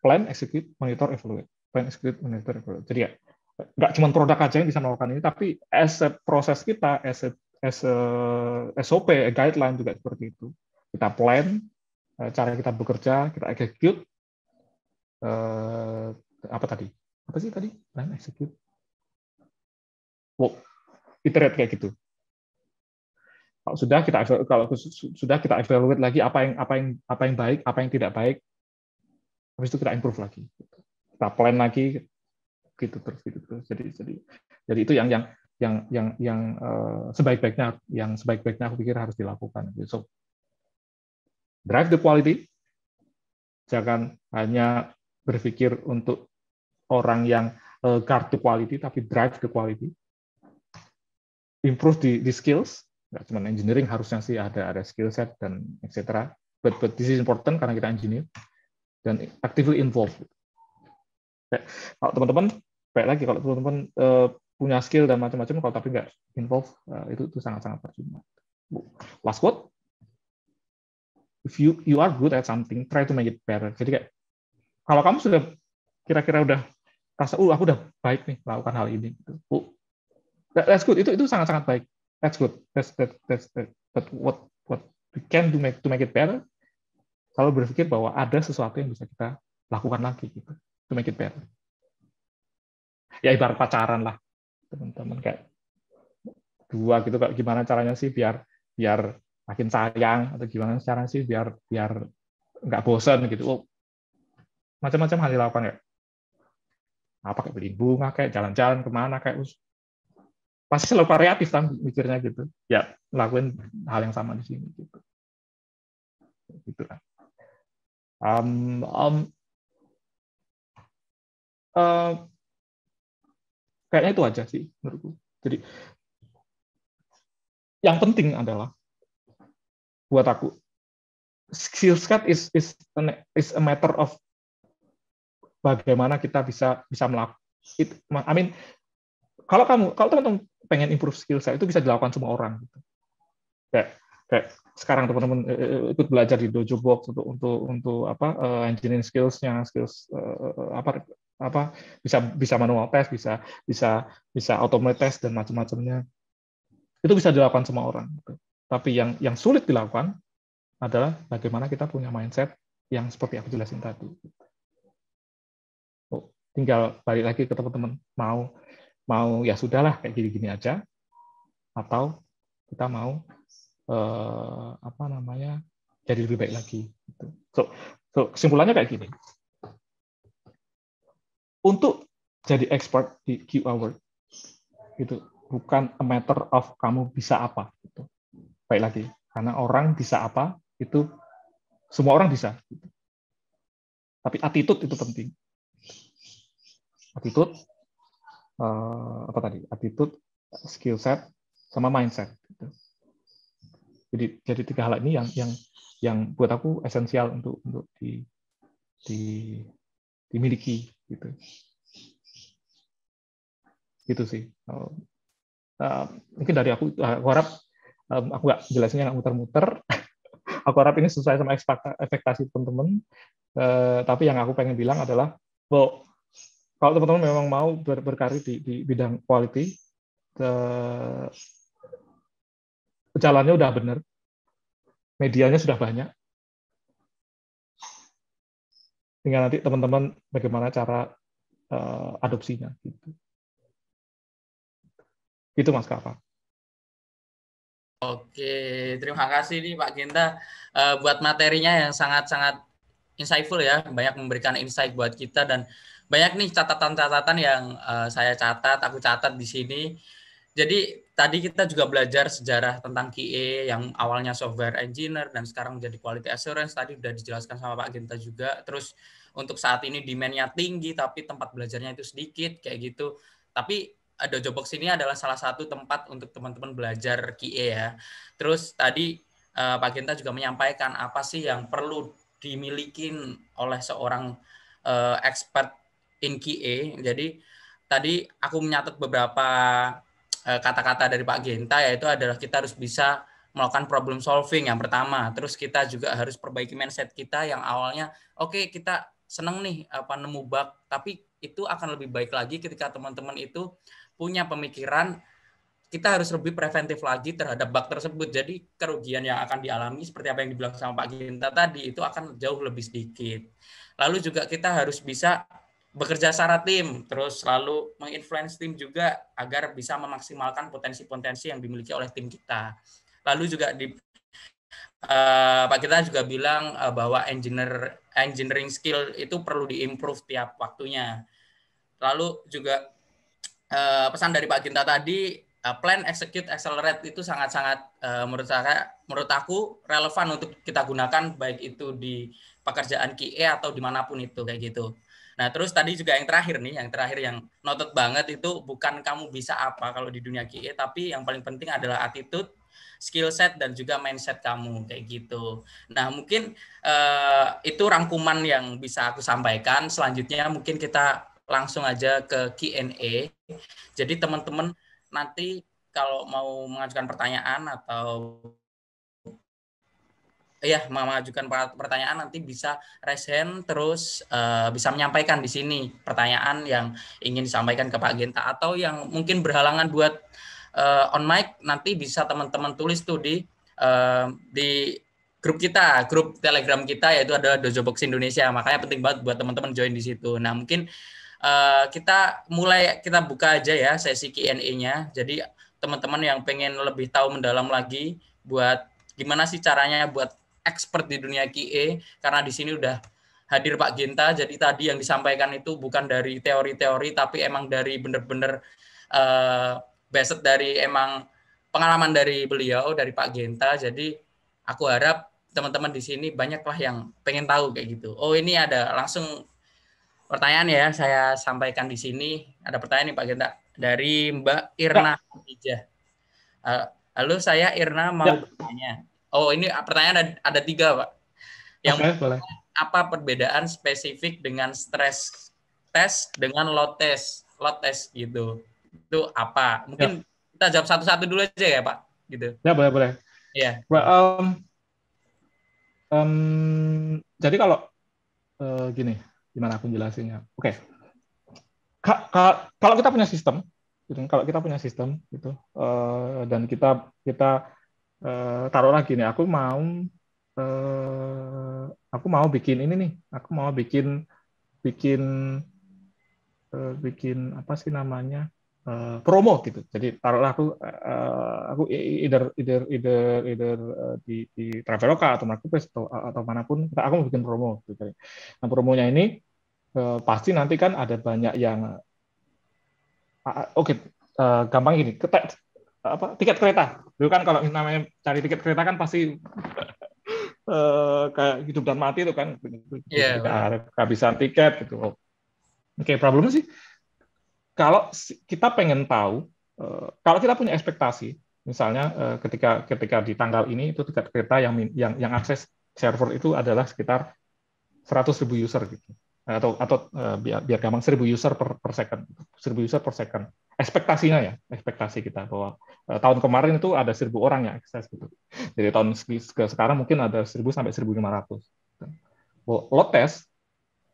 Plan, execute, monitor, evaluate. Plan, execute, monitor, evaluate. Jadi ya nggak cuma produk aja yang bisa melakukan ini, tapi as a proses kita, as a SOP, guideline juga seperti itu. Kita plan, cara kita bekerja, kita execute. Apa sih tadi? Plan, execute. Iterate kayak gitu. Kalau sudah kita evaluate lagi apa yang baik, apa yang tidak baik. Habis itu kita improve lagi. Kita plan lagi gitu terus. Jadi itu yang sebaik-baiknya aku pikir harus dilakukan. So, drive the quality. Jangan hanya berpikir untuk orang yang guard the quality, tapi drive the quality. Improve di skills. Nggak cuma engineering, harusnya sih ada skill set dan etc. But this is important karena kita engineer. Dan actively involved. Kalau teman-teman, baik lagi kalau teman-teman punya skill dan macam-macam, kalau tapi nggak involved, itu sangat-sangat percuma. Last quote. If you are good at something, try to make it better. Jadi kayak kalau kamu sudah kira-kira udah rasa, aku udah baik nih melakukan hal ini. That's good. Itu sangat-sangat baik. That's good. That's but what we can do to make it better? Selalu berpikir bahwa ada sesuatu yang bisa kita lakukan lagi gitu, to make it better. Ya ibarat pacaran lah, teman-teman, kayak dua gitu, gimana caranya sih biar makin sayang, atau gimana caranya sih biar nggak bosan gitu. Macam-macam hal dilakukan ya. Apa kayak beli bunga, kayak jalan-jalan kemana, kayak pasti selalu variatif kan mikirnya gitu. Ya lakuin hal yang sama di sini gitu. Gitu kan. Kayaknya itu aja sih menurutku. Jadi yang penting adalah buat aku skill set is a matter of bagaimana kita bisa melakukan. I mean, kalau teman-teman pengen improve skill set itu bisa dilakukan semua orang. Gitu. Kayak sekarang teman-teman ikut belajar di Dojo Box untuk engineering skills-nya, bisa manual test, bisa automate test dan macam-macamnya. Itu bisa dilakukan semua orang. Gitu. Tapi yang sulit dilakukan adalah bagaimana kita punya mindset yang seperti aku jelasin tadi. Tinggal balik lagi ke teman-teman, mau ya sudahlah kayak gini-gini aja, atau kita mau jadi lebih baik lagi. So kesimpulannya kayak gini. Untuk jadi expert di QA itu bukan a matter of kamu bisa apa. Gitu. Baik lagi, karena orang bisa apa itu semua orang bisa. Gitu. Tapi attitude itu penting. Attitude Attitude, skill set, sama mindset. Gitu. Jadi 3 hal ini yang buat aku esensial untuk dimiliki gitu. Gitu sih. Mungkin dari aku harap aku nggak jelasinnya nggak muter-muter. Aku harap ini sesuai sama ekspektasi teman-teman. Tapi yang aku pengen bilang adalah bahwa kalau teman-teman memang mau berkarir di bidang quality, jalannya udah benar, medianya sudah banyak. Tinggal nanti teman-teman bagaimana cara adopsinya. Gitu. Itu Mas Kava. Oke, terima kasih nih Pak Genta buat materinya yang sangat-sangat insightful ya, banyak memberikan insight buat kita dan banyak nih catatan-catatan yang aku catat di sini. Jadi tadi kita juga belajar sejarah tentang QA yang awalnya software engineer dan sekarang menjadi quality assurance, tadi sudah dijelaskan sama Pak Genta juga. Terus untuk saat ini demand-nya tinggi tapi tempat belajarnya itu sedikit kayak gitu. Tapi Dojobox ini adalah salah satu tempat untuk teman-teman belajar QA ya. Terus tadi Pak Genta juga menyampaikan apa sih yang perlu dimiliki oleh seorang expert in QA. Jadi tadi aku menyatat beberapa kata-kata dari Pak Genta, yaitu adalah kita harus bisa melakukan problem solving yang pertama. Terus kita juga harus perbaiki mindset kita yang awalnya oke, kita seneng nih nemu bug, tapi itu akan lebih baik lagi ketika teman-teman itu punya pemikiran kita harus lebih preventif lagi terhadap bug tersebut. Jadi kerugian yang akan dialami seperti apa yang dibilang sama Pak Genta tadi itu akan jauh lebih sedikit. Lalu juga kita harus bisa bekerja secara tim, terus selalu menginfluence tim juga agar bisa memaksimalkan potensi-potensi yang dimiliki oleh tim kita. Lalu juga Pak Genta juga bilang bahwa engineering skill itu perlu diimprove tiap waktunya. Lalu juga pesan dari Pak Genta tadi, plan, execute, accelerate itu sangat-sangat menurut aku relevan untuk kita gunakan baik itu di pekerjaan QA atau dimanapun itu kayak gitu. Nah terus tadi juga yang terakhir yang noted banget itu bukan kamu bisa apa kalau di dunia QA, tapi yang paling penting adalah attitude, skill set dan juga mindset kamu kayak gitu. Nah mungkin itu rangkuman yang bisa aku sampaikan. Selanjutnya mungkin kita langsung aja ke Q&A. Jadi teman-teman nanti kalau mau mengajukan pertanyaan atau mengajukan pertanyaan nanti bisa raise hand terus bisa menyampaikan di sini pertanyaan yang ingin disampaikan ke Pak Genta atau yang mungkin berhalangan buat on mic nanti bisa teman-teman tulis tuh di grup kita, grup Telegram kita yaitu adalah Dojobox Indonesia. Makanya penting banget buat teman-teman join di situ. Nah, mungkin kita buka aja ya sesi Q&A-nya. Jadi teman-teman yang pengen lebih tahu mendalam lagi buat gimana sih caranya buat expert di dunia QA, karena di sini udah hadir Pak Genta. Jadi tadi yang disampaikan itu bukan dari teori-teori tapi emang dari bener-bener based dari emang pengalaman dari beliau, dari Pak Genta. Jadi aku harap teman-teman di sini banyaklah yang pengen tahu kayak gitu. Oh, ini ada langsung pertanyaan ya, saya sampaikan di sini. Ada pertanyaan nih Pak Genta dari Mbak Irna Khadijah. Halo, saya Irna mau bertanya. Oh, ini pertanyaan ada 3 Pak. Yang boleh. Apa perbedaan spesifik dengan stress test dengan load test gitu? Itu apa? Mungkin kita jawab satu-satu dulu aja ya Pak. Gitu. Ya boleh. Iya. Jadi kalau gini, gimana aku jelasinnya? Oke. Kalau kita punya sistem, gitu, dan kita taruh lagi nih, aku mau aku mau bikin ini nih, aku mau bikin apa sih namanya, promo gitu. Jadi taruhlah aku either di Traveloka atau Marketplace atau manapun, aku mau bikin promo gitu. Nah, promonya ini pasti nanti kan ada banyak yang oke, gampang gini, tiket kereta. Dulu kan kalau namanya cari tiket kereta kan pasti kayak hidup dan mati itu kan, Iya, ketika benar. ada kehabisan tiket gitu. Oke, problemnya sih kalau kita pengen tahu, kalau kita punya ekspektasi, misalnya ketika di tanggal ini itu tiket kereta yang akses server itu adalah sekitar 100.000 user gitu, atau biar gampang 1.000 user per second, 1.000 user per second. Ekspektasinya ya, ekspektasi kita bahwa tahun kemarin itu ada 1.000 orang yang akses gitu. Jadi tahun sekarang mungkin ada 1.000 sampai 1.500. Load test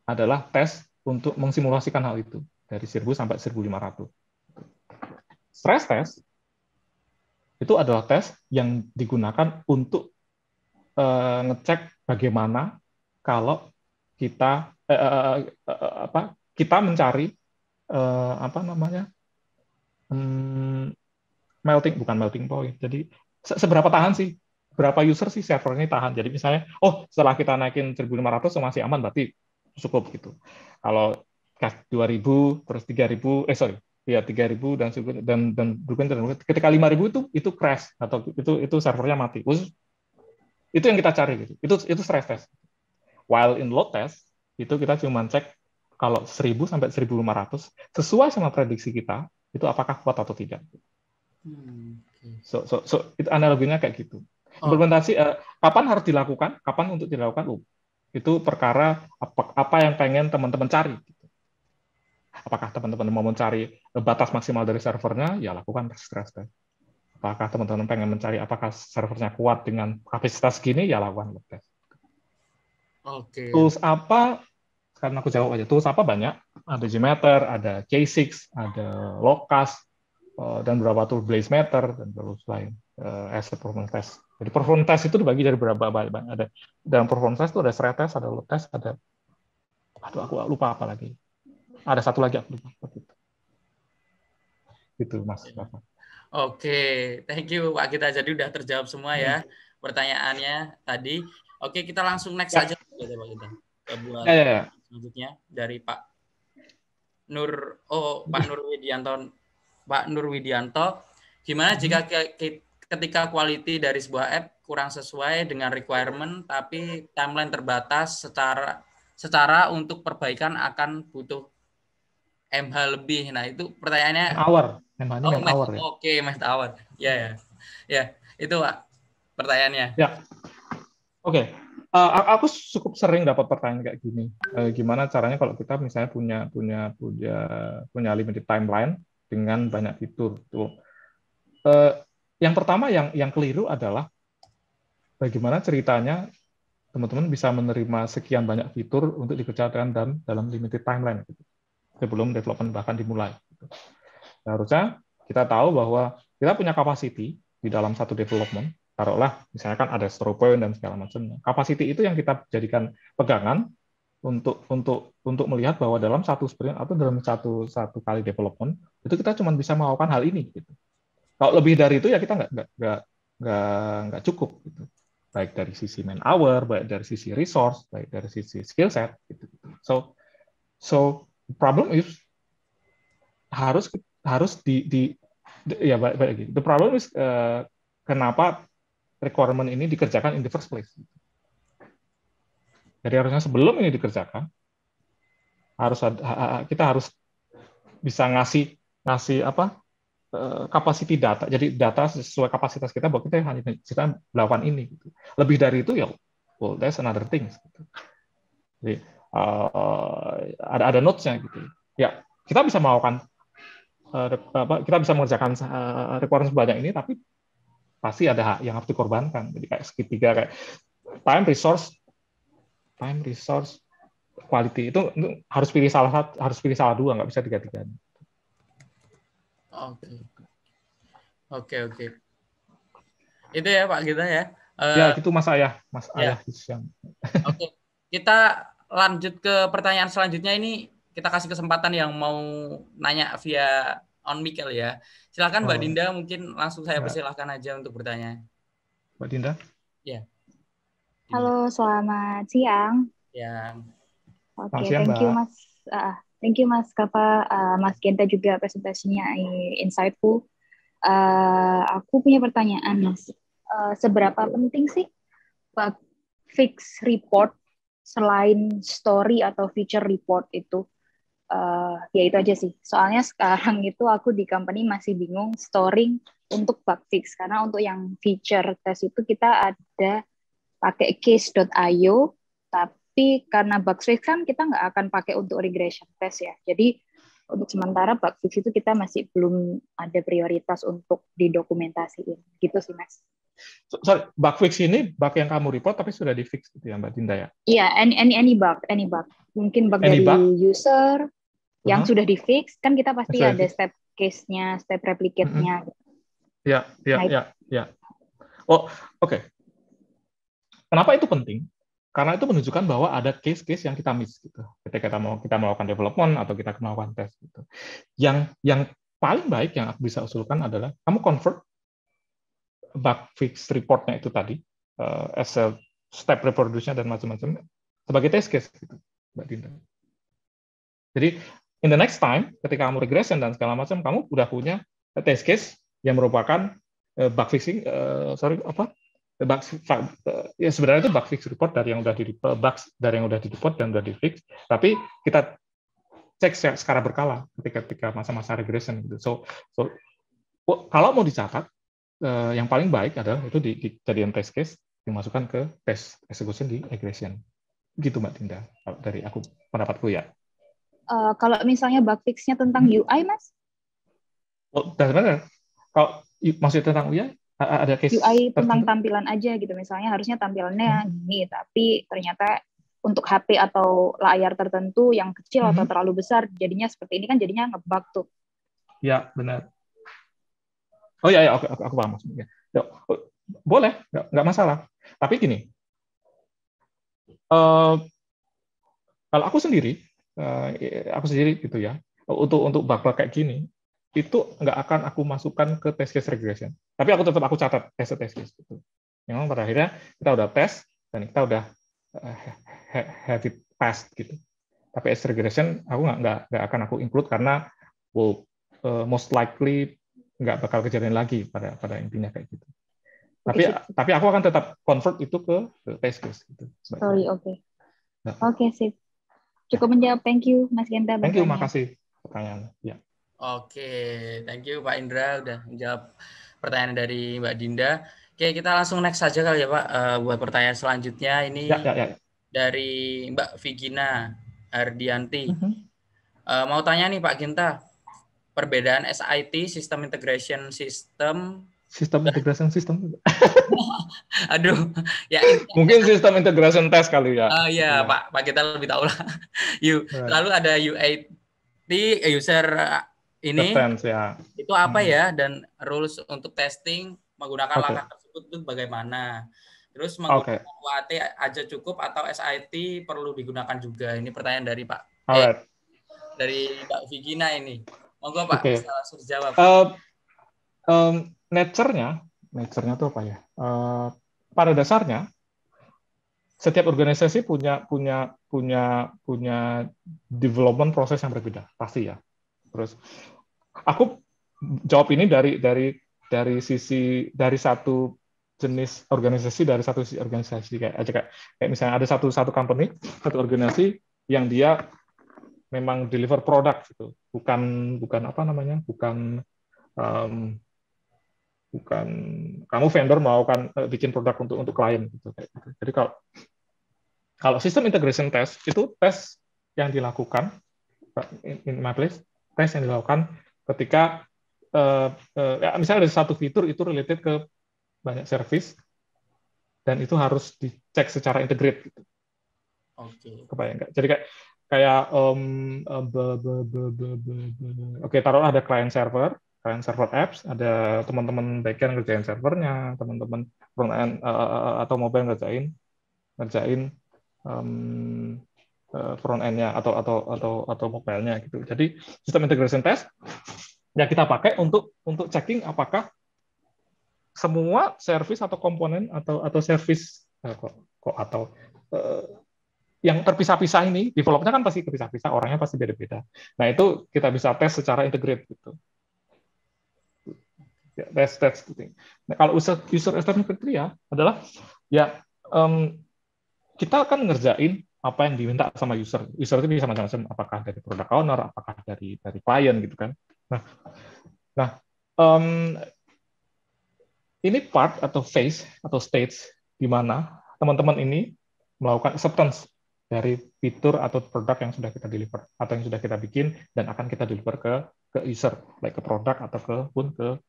adalah tes untuk mensimulasikan hal itu dari 1.000 sampai 1.500. Stress test itu adalah tes yang digunakan untuk ngecek bagaimana kalau kita kita mencari bukan melting point. Jadi seberapa tahan sih, berapa user sih server ini tahan. Jadi misalnya, setelah kita naikin 1.500 masih aman, berarti cukup gitu. Kalau 2.000 terus 3.000, ya 3.000 dan ketika 5.000 itu crash atau itu servernya mati. Itu yang kita cari gitu. Itu stress test. While in load test itu kita cuma cek kalau 1.000 sampai 1.500 sesuai sama prediksi kita itu apakah kuat atau tidak. So itu analoginya kayak gitu. Implementasi kapan harus dilakukan, kapan untuk dilakukan, itu perkara apa yang pengen teman-teman cari. Apakah teman-teman mau mencari batas maksimal dari servernya, ya lakukan stress test. Apakah teman-teman pengen mencari apakah servernya kuat dengan kapasitas gini, ya lakukan load test. Oke. Tools apa? Sekarang aku jawab aja. Tools apa banyak? Ada Gmeter, ada K6, ada Locust, dan beberapa tool Blazemeter dan tools lain as a performance test. Jadi performance test itu dibagi dari beberapa banyak. Ada dalam performance test itu ada stress test, ada load test, ada aku lupa apa lagi. Ada satu lagi aku lupa. Gitu Mas. Oke, thank you Pak Gita. Jadi udah terjawab semua ya pertanyaannya tadi. Oke, kita langsung next aja Pak Gita. Buat selanjutnya dari Pak Nur Pak Nur Widianto, gimana jika ketika quality dari sebuah app kurang sesuai dengan requirement tapi timeline terbatas, secara untuk perbaikan akan butuh MH lebih. Nah, itu pertanyaannya man-hour ya. Oke, man-hour. Ya. Itu Pak pertanyaannya. Ya. Oke. Aku cukup sering dapat pertanyaan kayak gini. Gimana caranya kalau kita misalnya punya limited timeline dengan banyak fitur. Yang pertama yang keliru adalah bagaimana ceritanya teman-teman bisa menerima sekian banyak fitur untuk dikerjakan dalam limited timeline gitu, sebelum development bahkan dimulai. Gitu. Harusnya kita tahu bahwa kita punya capacity di dalam satu development. Taruhlah misalkan ada store point dan segala macamnya. Capacity itu yang kita jadikan pegangan untuk melihat bahwa dalam satu sprint atau dalam satu kali development itu kita cuma bisa melakukan hal ini. Gitu. Kalau lebih dari itu ya kita nggak cukup. Gitu. Baik dari sisi man hour, baik dari sisi resource, baik dari sisi skill set. Gitu. So problem is harus baik. The problem is kenapa requirement ini dikerjakan in the first place. Jadi harusnya sebelum ini dikerjakan kita harus bisa ngasih capacity data. Jadi data sesuai kapasitas kita bahwa kita hanya bisa melakukan ini. Gitu. Lebih dari itu ya, well, that's another thing. Gitu. Jadi ada notes-nya gitu. Ya kita bisa melakukan kita bisa mengerjakan requirement sebanyak ini, tapi pasti ada hak yang harus dikorbankan. Jadi kayak segitiga kayak time resource, quality itu harus pilih salah dua, nggak bisa tiga-tiganya. Oke. Itu ya Pak Gita ya. Ya, Eh, gitu Mas Ayah ya, Hisham. oke. Kita lanjut ke pertanyaan selanjutnya ini. Kita kasih kesempatan yang mau nanya via on mic kali ya. Silakan Mbak Oh, Dinda, mungkin langsung saya ya, persilahkan aja untuk bertanya. Mbak Dinda. Ya, Dinda. Halo, selamat siang. Ya, Selamat Oke, siang, thank you Mbak. Mas. Thank you Mas Kapa, Mas Genta juga presentasinya insightful. Aku punya pertanyaan Mas. Seberapa penting sih bug fix report selain story atau feature report itu? Ya itu aja sih. Soalnya sekarang itu aku di company masih bingung storing untuk bug fix karena untuk yang feature test itu kita ada pakai case.io, tapi karena bug fix kan kita nggak akan pakai untuk regression test ya. Jadi untuk sementara bug fix itu kita masih belum ada prioritas untuk didokumentasiin. Gitu sih Mas. Sorry, bug fix ini bug yang kamu report tapi sudah di fix gitu ya Mbak Dinda ya? Iya, any bug. Mungkin bug Any dari bug? user yang sudah di fix, kan kita pasti Sudah ada di fix. step case-nya, step replicate-nya. Ya. Oh, oke. Kenapa itu penting? Karena itu menunjukkan bahwa ada case-case yang kita miss gitu. Ketika kita melakukan development atau kita melakukan tes gitu. Yang paling baik yang aku bisa usulkan adalah kamu convert bug fix report-nya itu tadi as a step reproduce-nya dan macam-macam sebagai test case gitu, Mbak Dinda. Jadi in the next time ketika kamu regression dan segala macam, kamu udah punya test case yang merupakan bug fixing, ya sebenarnya itu bug fix report dari yang udah di report dan udah di fix, tapi kita cek secara berkala ketika masa-masa regression gitu. So kalau mau dicatat, yang paling baik adalah itu dijadikan test case dimasukkan ke test execution di regression. Gitu Mbak Dinda, dari aku pendapatku ya. Kalau misalnya bug fix-nya tentang UI, Mas? Oh, sebenarnya kalau maksudnya tentang UI, ada case UI tentang tampilan aja gitu, misalnya harusnya tampilannya gini, tapi ternyata untuk HP atau layar tertentu yang kecil atau terlalu besar, jadinya seperti ini kan jadinya nge-bug tuh. Ya, benar. Oh ya, aku paham maksudnya. Boleh, nggak masalah. Tapi gini, kalau aku sendiri gitu ya, untuk bug-bug kayak gini, itu nggak akan aku masukkan ke test case regression. Tapi aku catat test case gitu. Memang pada akhirnya kita udah tes dan kita udah have it passed gitu. Tapi as regression aku nggak akan aku include karena most likely nggak bakal kejadian lagi pada intinya kayak gitu. Tapi aku akan tetap convert itu ke test case gitu. Sorry, oke. Oke, sip. Cukup menjawab. Thank you, Mas Genta. Thank you, makasih pertanyaan. Ya. Oke, thank you Pak Indra udah menjawab pertanyaan dari Mbak Dinda. Oke, kita langsung next saja kali ya Pak, buat pertanyaan selanjutnya ini dari Mbak Vigina Ardianti. Mau tanya nih Pak Ginta, perbedaan SIT, System Integration System. Aduh, ya. Mungkin System Integration Test kali ya. Iya, Pak Ginta lebih tahu lah. Lalu ada UAT, user ini ya. Itu apa ya, dan rules untuk testing menggunakan langkah tersebut itu bagaimana? Terus menggunakan UAT aja cukup atau SIT perlu digunakan juga? Ini pertanyaan dari Pak dari Mbak Vigina ini. Monggo Pak, bisa langsung dijawab. Nature-nya itu apa ya? Pada dasarnya setiap organisasi punya development proses yang berbeda, pasti ya. Terus aku jawab ini dari satu jenis organisasi, kayak misalnya ada satu company, satu organisasi yang dia memang deliver produk gitu, bukan kamu vendor melakukan bikin produk untuk klien gitu kayak gitu. Jadi kalau sistem integration test itu tes yang dilakukan in my place, tes yang dilakukan ketika misalnya ada satu fitur itu related ke banyak service dan itu harus dicek secara integrate gitu. Oke. Kebayang nggak? Jadi kayak taruhlah ada client server, client server apps, ada teman-teman backend ngerjain servernya, teman-teman front end atau mobile ngerjain front end-nya atau mobile-nya gitu. Jadi sistem integration test ya kita pakai untuk checking apakah semua service atau komponen atau service yang terpisah-pisah ini, developnya kan pasti terpisah-pisah, orangnya pasti beda-beda. Nah itu kita bisa tes secara integrate gitu. Ya, that's the thing. Nah, kalau user acceptance criteria adalah ya kita akan ngerjain apa yang diminta sama user. User itu bisa macam-macam, apakah dari product owner, apakah dari client gitu kan. Nah ini part atau phase atau stage di mana teman-teman ini melakukan acceptance dari fitur atau produk yang sudah kita deliver atau yang sudah kita bikin dan akan kita deliver ke user, baik ke produk atau ke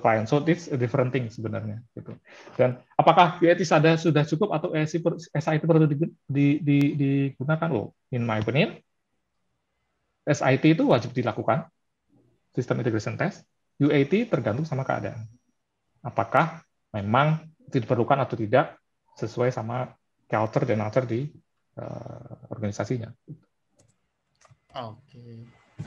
client. So it's a different thing sebenarnya gitu. Dan apakah UAT sudah cukup atau SIT perlu digunakan? Loh, in my opinion, SIT itu wajib dilakukan, sistem integration test. UAT tergantung sama keadaan. Apakah memang diperlukan atau tidak sesuai sama culture dan nature di organisasinya.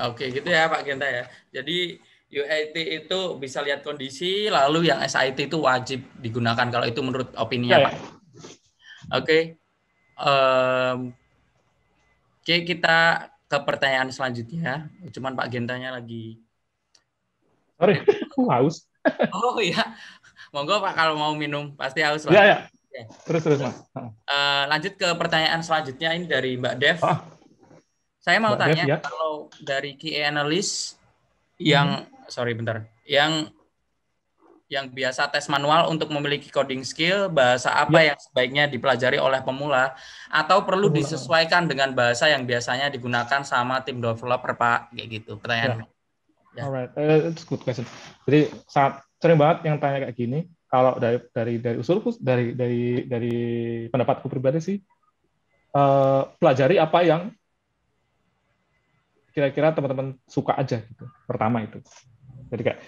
Oke, gitu ya Pak Genta ya. Jadi UAT itu bisa lihat kondisi, lalu yang SIT itu wajib digunakan kalau itu menurut opininya Pak. Oke, kita ke pertanyaan selanjutnya. Cuman Pak Gentanya lagi. Sorry, aku haus. Oh iya, monggo Pak kalau mau minum pasti haus Pak. Iya. Terus Mas. Lanjut ke pertanyaan selanjutnya ini dari Mbak Dev. Saya mau tanya Dev, ya. kalau dari QA analyst yang yang biasa tes manual untuk memiliki coding skill, bahasa apa yang sebaiknya dipelajari oleh pemula atau perlu disesuaikan dengan bahasa yang biasanya digunakan sama tim developer Pak, kayak gitu pertanyaannya. Yeah. Alright, it's good question. Jadi sangat sering banget yang tanya kayak gini. Kalau dari usulku, dari pendapatku pribadi sih, pelajari apa yang kira-kira teman-teman suka aja gitu. Pertama itu. Jadi kayak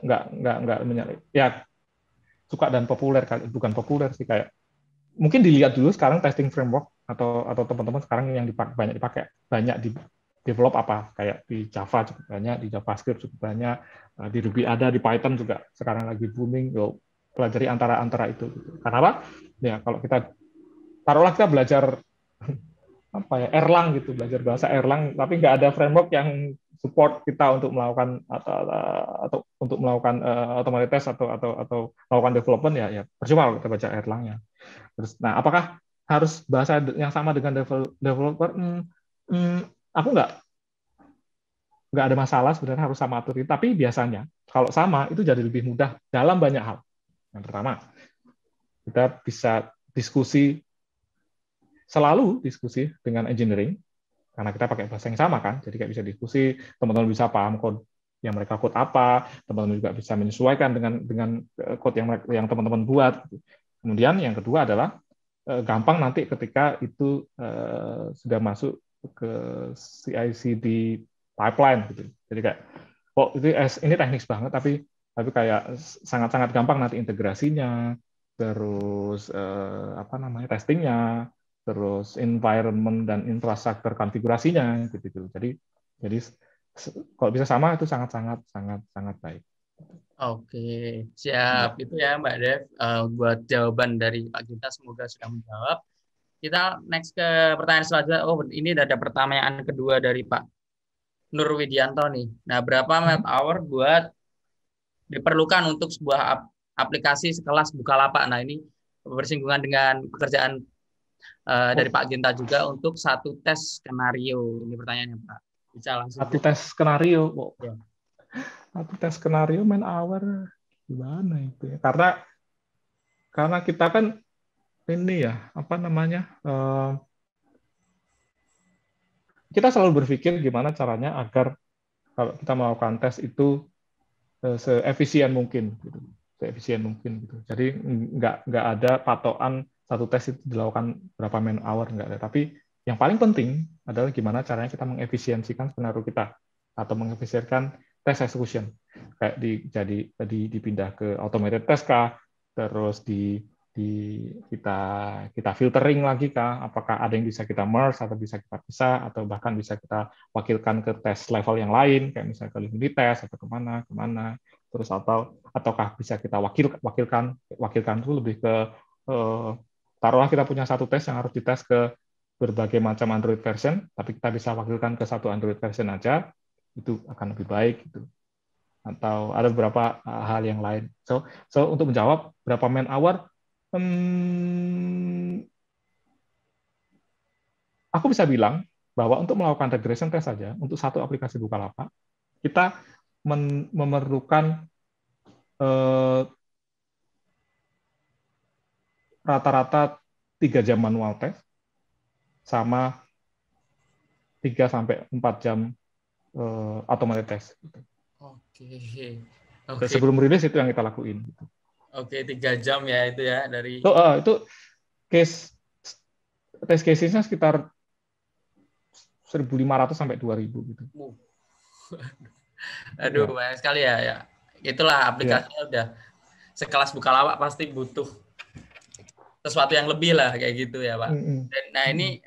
nggak menyalip. Ya suka dan populer kali, bukan populer sih, kayak mungkin dilihat dulu sekarang testing framework atau teman-teman sekarang yang banyak dipakai, banyak di develop apa, kayak di Java cukup banyak, di JavaScript cukup banyak, di Ruby ada, di Python juga sekarang lagi booming. Pelajari antara itu. Karena apa? Ya kalau kita taruhlah kita belajar Erlang gitu, belajar bahasa Erlang, tapi nggak ada framework yang support kita untuk melakukan atau untuk melakukan automated test atau melakukan development, ya percuma kalau kita baca Erlangnya. Terus, nah apakah harus bahasa yang sama dengan developer? Aku nggak ada masalah sebenarnya harus sama atau tidak, tapi biasanya kalau sama itu jadi lebih mudah dalam banyak hal. Yang pertama, kita bisa selalu diskusi dengan engineering, karena kita pakai bahasa yang sama kan, jadi kayak bisa diskusi, teman-teman bisa paham code yang mereka code apa, teman-teman juga bisa menyesuaikan dengan code yang teman-teman buat. Kemudian yang kedua adalah gampang nanti ketika itu sudah masuk ke CI/CD pipeline gitu. Jadi kayak ini teknis banget tapi kayak sangat-sangat gampang nanti integrasinya, terus testingnya, terus environment dan infrastruktur konfigurasinya gitu. Jadi kalau bisa sama itu sangat baik. Oke, siap. Itu ya Mbak Dev buat jawaban dari Pak Genta, semoga sudah menjawab. Kita next ke pertanyaan selanjutnya. Oh, ini ada pertanyaan kedua dari Pak Nur Widianto nih. Nah, berapa man hour buat diperlukan untuk sebuah aplikasi sekelas Bukalapak? Nah, ini bersinggungan dengan pekerjaan dari Pak Genta juga untuk satu tes skenario. Ini pertanyaannya Pak. Bisa langsung. Satu tes skenario. Ya. Satu tes skenario man hour gimana itu ya? Karena kita kan ini ya, kita selalu berpikir gimana caranya agar kalau kita melakukan tes itu seefisien mungkin gitu. Jadi nggak ada patokan satu tes itu dilakukan berapa man hour, nggak ada. Tapi yang paling penting adalah gimana caranya kita mengefisiensikan skenario kita atau mengefisienkan test execution, kayak dipindah ke automated test kah, terus kita filtering lagi kah, apakah ada yang bisa kita merge atau bisa kita pisah, atau bahkan bisa kita wakilkan ke tes level yang lain, kayak misalnya ke unit test atau kemana, terus ataukah bisa kita wakilkan itu lebih ke taruhlah kita punya satu tes yang harus dites ke berbagai macam Android version, tapi kita bisa wakilkan ke satu Android version aja, itu akan lebih baik gitu. Atau ada beberapa hal yang lain. So untuk menjawab berapa man hour, aku bisa bilang bahwa untuk melakukan regression test saja untuk satu aplikasi Bukalapak, kita memerlukan rata-rata 3 jam manual test sama 3 sampai 4 jam automated test. Oke. Sebelum rilis itu yang kita lakuin. Oke, 3 jam ya itu ya dari. Itu test case-nya sekitar 1.500 sampai 2.000 gitu. Aduh, banyak sekali ya. Itulah aplikasinya udah sekelas Bukalapak pasti butuh sesuatu yang lebih lah kayak gitu ya Pak. Dan, nah ini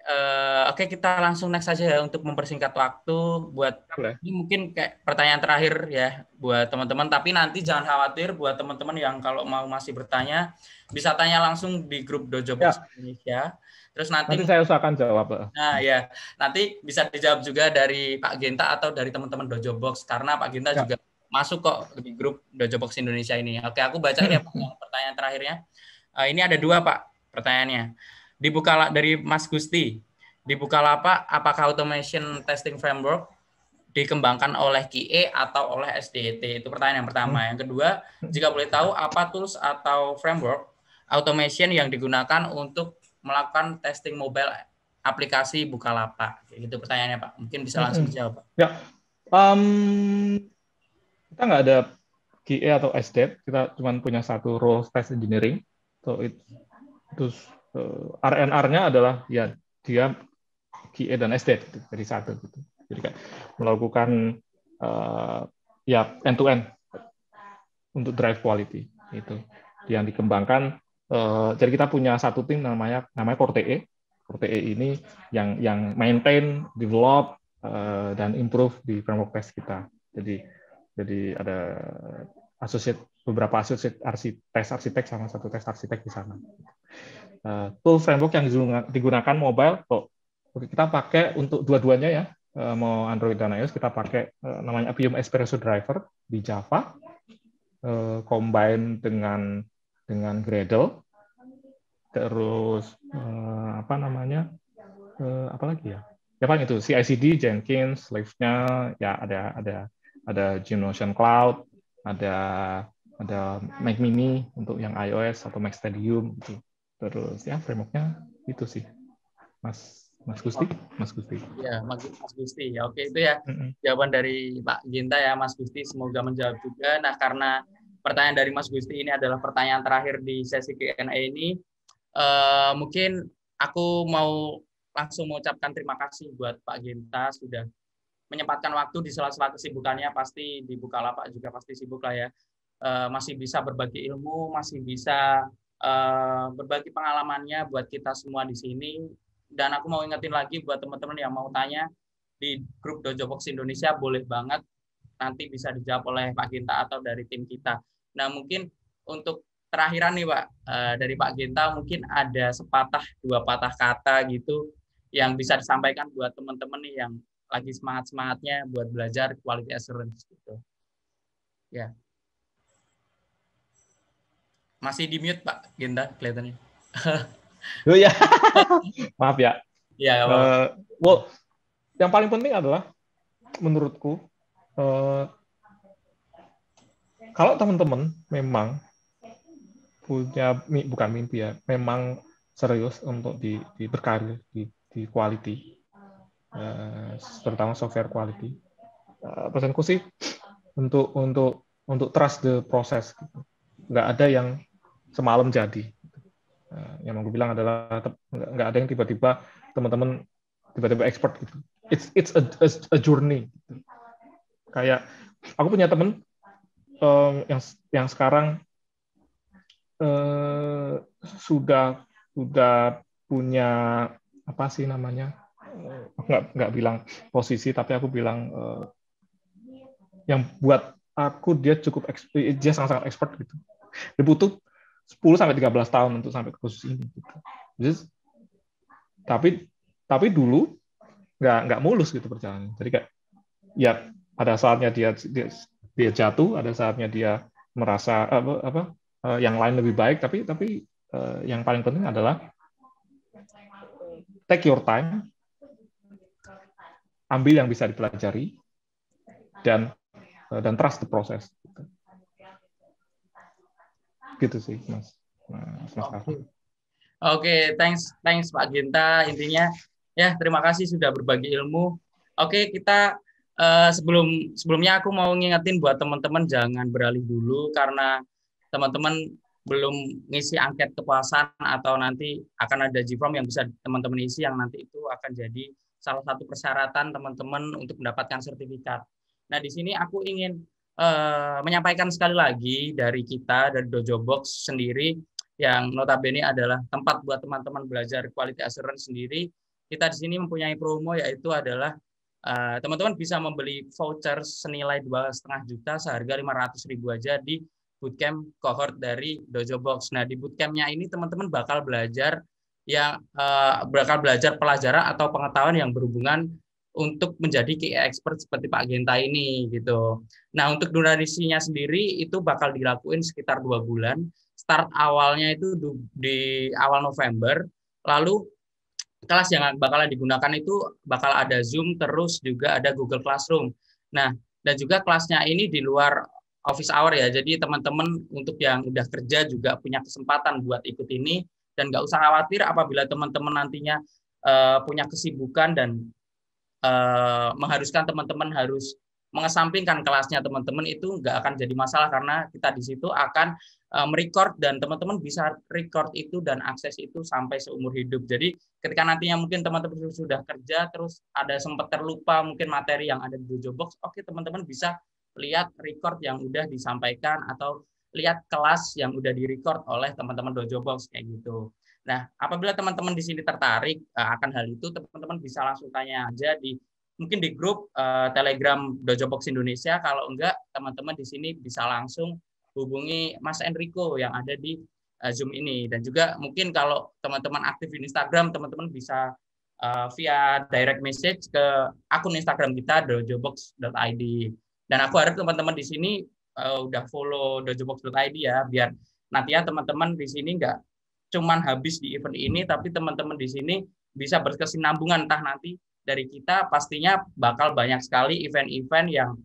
oke, kita langsung next saja ya untuk mempersingkat waktu buat ini mungkin kayak pertanyaan terakhir ya buat teman-teman, tapi nanti jangan khawatir buat teman-teman yang kalau mau masih bertanya bisa tanya langsung di grup Dojo Box Indonesia. Terus nanti saya usahakan jawab. Nah ya, nanti bisa dijawab juga dari Pak Genta atau dari teman-teman Dojo Box karena Pak Genta juga masuk kok di grup Dojo Box Indonesia ini. Oke, aku bacain ya Pak yang pertanyaan terakhirnya. Ini ada 2 Pak pertanyaannya. Dari Mas Gusti, di Bukalapak apakah automation testing framework dikembangkan oleh QA atau oleh SDET? Itu pertanyaan yang pertama. Yang kedua, jika boleh tahu apa tools atau framework automation yang digunakan untuk melakukan testing mobile aplikasi Bukalapak? Itu pertanyaannya Pak. Mungkin bisa langsung dijawab Pak. Ya, kita nggak ada QA atau SDET, kita cuma punya satu role test engineering. So terus RNR-nya adalah ya dia QA dan SDET gitu, jadi satu gitu. Jadi kayak melakukan end to end untuk drive quality itu yang dikembangkan. Jadi kita punya satu tim namanya Core TE. Core TE ini yang maintain, develop dan improve di framework test kita. Jadi ada beberapa associate test arsitek sama satu test arsitek di sana. Tool framework yang digunakan mobile, kita pakai untuk dua-duanya ya, mau Android dan iOS, kita pakai namanya Appium Espresso Driver di Java, combine dengan Gradle, terus apa lagi ya? Ya kan itu CI/CD, Jenkins, Live-nya ya ada Gnosion Cloud, ada Mac Mini untuk yang iOS atau Mac Stadium gitu. Terus ya framework-nya itu sih, Mas Gusti. Ya, Mas Gusti. Ya, oke itu ya jawaban dari Pak Ginta ya, Mas Gusti. Semoga menjawab juga. Nah, karena pertanyaan dari Mas Gusti ini adalah pertanyaan terakhir di sesi Q&A ini, mungkin aku mau langsung mengucapkan terima kasih buat Pak Ginta sudah menyempatkan waktu di sela-sela kesibukannya, pasti di Bukalapak juga pasti sibuk lah ya. Masih bisa berbagi ilmu, masih bisa berbagi pengalamannya buat kita semua di sini. Dan aku mau ingetin lagi buat teman-teman yang mau tanya di grup Dojo Box Indonesia, boleh banget nanti bisa dijawab oleh Pak Ginta atau dari tim kita. Nah mungkin untuk terakhiran nih Pak, dari Pak Ginta mungkin ada sepatah 2 patah kata gitu yang bisa disampaikan buat teman-teman nih yang lagi semangat-semangatnya buat belajar quality assurance gitu. Ya. Masih di mute Pak Ginta kelihatannya. Oh ya. Maaf ya. Ya, yang paling penting adalah menurutku kalau teman-teman memang punya bukan mimpi ya, memang serius untuk berkarir di quality, terutama software quality. Pesanku sih untuk trust the process. Nggak ada yang semalam jadi. Yang mau gue bilang adalah nggak ada yang tiba-tiba teman-teman tiba-tiba expert gitu. It's a journey. Gitu. Kayak aku punya temen yang sekarang sudah punya apa sih namanya? Aku nggak bilang posisi, tapi aku bilang yang buat aku dia dia sangat expert gitu. Dia butuh 10-13 tahun untuk sampai ke posisi ini. Gitu. Just, tapi dulu nggak mulus gitu perjalanan. Jadi kayak ya ada saatnya dia jatuh, ada saatnya dia merasa yang lain lebih baik, tapi yang paling penting adalah take your time, ambil yang bisa dipelajari, dan trust the process. Gitu sih, Mas Kafa. Oke, thanks Pak Genta. Intinya ya terima kasih sudah berbagi ilmu. Oke, kita sebelumnya aku mau ngingetin buat teman-teman jangan beralih dulu karena teman-teman belum ngisi angket kepuasan atau nanti akan ada G-form yang bisa teman-teman isi yang nanti itu akan jadi salah satu persyaratan teman-teman untuk mendapatkan sertifikat. Nah, di sini aku ingin menyampaikan sekali lagi dari kita, dari Dojo Box sendiri, yang notabene adalah tempat buat teman-teman belajar quality assurance sendiri. Kita di sini mempunyai promo yaitu adalah teman-teman bisa membeli voucher senilai 2,5 juta seharga 500.000 aja di bootcamp cohort dari Dojo Box. Nah, di bootcampnya ini teman-teman bakal belajar pelajaran atau pengetahuan yang berhubungan untuk menjadi QA expert seperti Pak Genta ini gitu. Nah, untuk durasinya sendiri itu bakal dilakuin sekitar 2 bulan. Start awalnya itu di awal November, lalu kelas yang bakalan digunakan itu bakal ada Zoom, terus juga ada Google Classroom. Nah, dan juga kelasnya ini di luar office hour ya, jadi teman-teman untuk yang udah kerja juga punya kesempatan buat ikut ini, dan nggak usah khawatir apabila teman-teman nantinya punya kesibukan dan mengharuskan teman-teman harus mengesampingkan kelasnya teman-teman, itu nggak akan jadi masalah karena kita di situ akan merecord dan teman-teman bisa record itu dan akses itu sampai seumur hidup. Jadi ketika nantinya mungkin teman-teman sudah kerja terus ada sempat terlupa mungkin materi yang ada di Dojo Box, oke teman-teman bisa lihat record yang udah disampaikan atau lihat kelas yang udah direcord oleh teman-teman Dojo Box kayak gitu. Nah, apabila teman-teman di sini tertarik akan hal itu, teman-teman bisa langsung tanya aja mungkin di grup Telegram Dojo Box Indonesia. Kalau enggak, teman-teman di sini bisa langsung hubungi Mas Enrico yang ada di Zoom ini. Dan juga mungkin kalau teman-teman aktif di Instagram, teman-teman bisa via direct message ke akun Instagram kita dojobox.id. Dan aku harap teman-teman di sini udah follow dojobox.id ya, biar nanti ya teman-teman di sini enggak cuman habis di event ini, tapi teman-teman di sini bisa berkesinambungan, entah nanti dari kita pastinya bakal banyak sekali event-event yang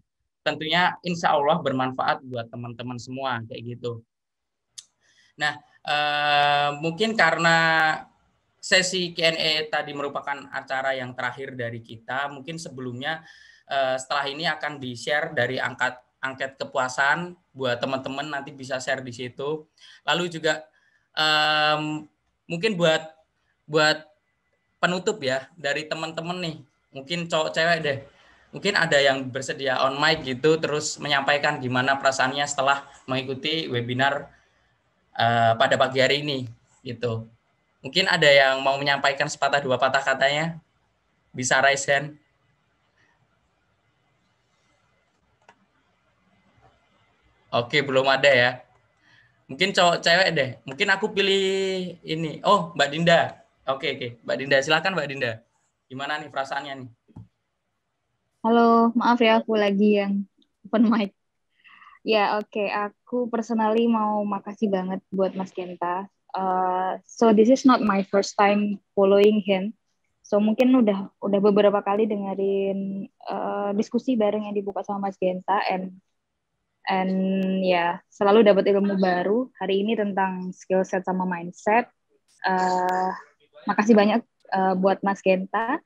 tentunya insya Allah bermanfaat buat teman-teman semua kayak gitu. Nah, mungkin karena sesi Q&A tadi merupakan acara yang terakhir dari kita, mungkin sebelumnya setelah ini akan di-share dari angket kepuasan buat teman-teman, nanti bisa share di situ. Lalu juga mungkin buat penutup ya dari teman-teman nih, mungkin cowok cewek deh, mungkin ada yang bersedia on mic gitu terus menyampaikan gimana perasaannya setelah mengikuti webinar pada pagi hari ini gitu. Mungkin ada yang mau menyampaikan sepatah dua patah katanya, bisa raise hand. Oke, belum ada ya. Mungkin cowok cewek deh. Mungkin aku pilih ini. Oh, Mbak Dinda. Oke. Mbak Dinda, silakan Mbak Dinda. Gimana nih perasaannya nih? Halo, maaf ya aku lagi yang open mic. Ya, oke. Aku personally mau makasih banget buat Mas Genta. So this is not my first time following him. So mungkin udah beberapa kali dengerin diskusi bareng yang dibuka sama Mas Genta, and ya selalu dapat ilmu baru hari ini tentang skill set sama mindset. Makasih banyak buat Mas Genta,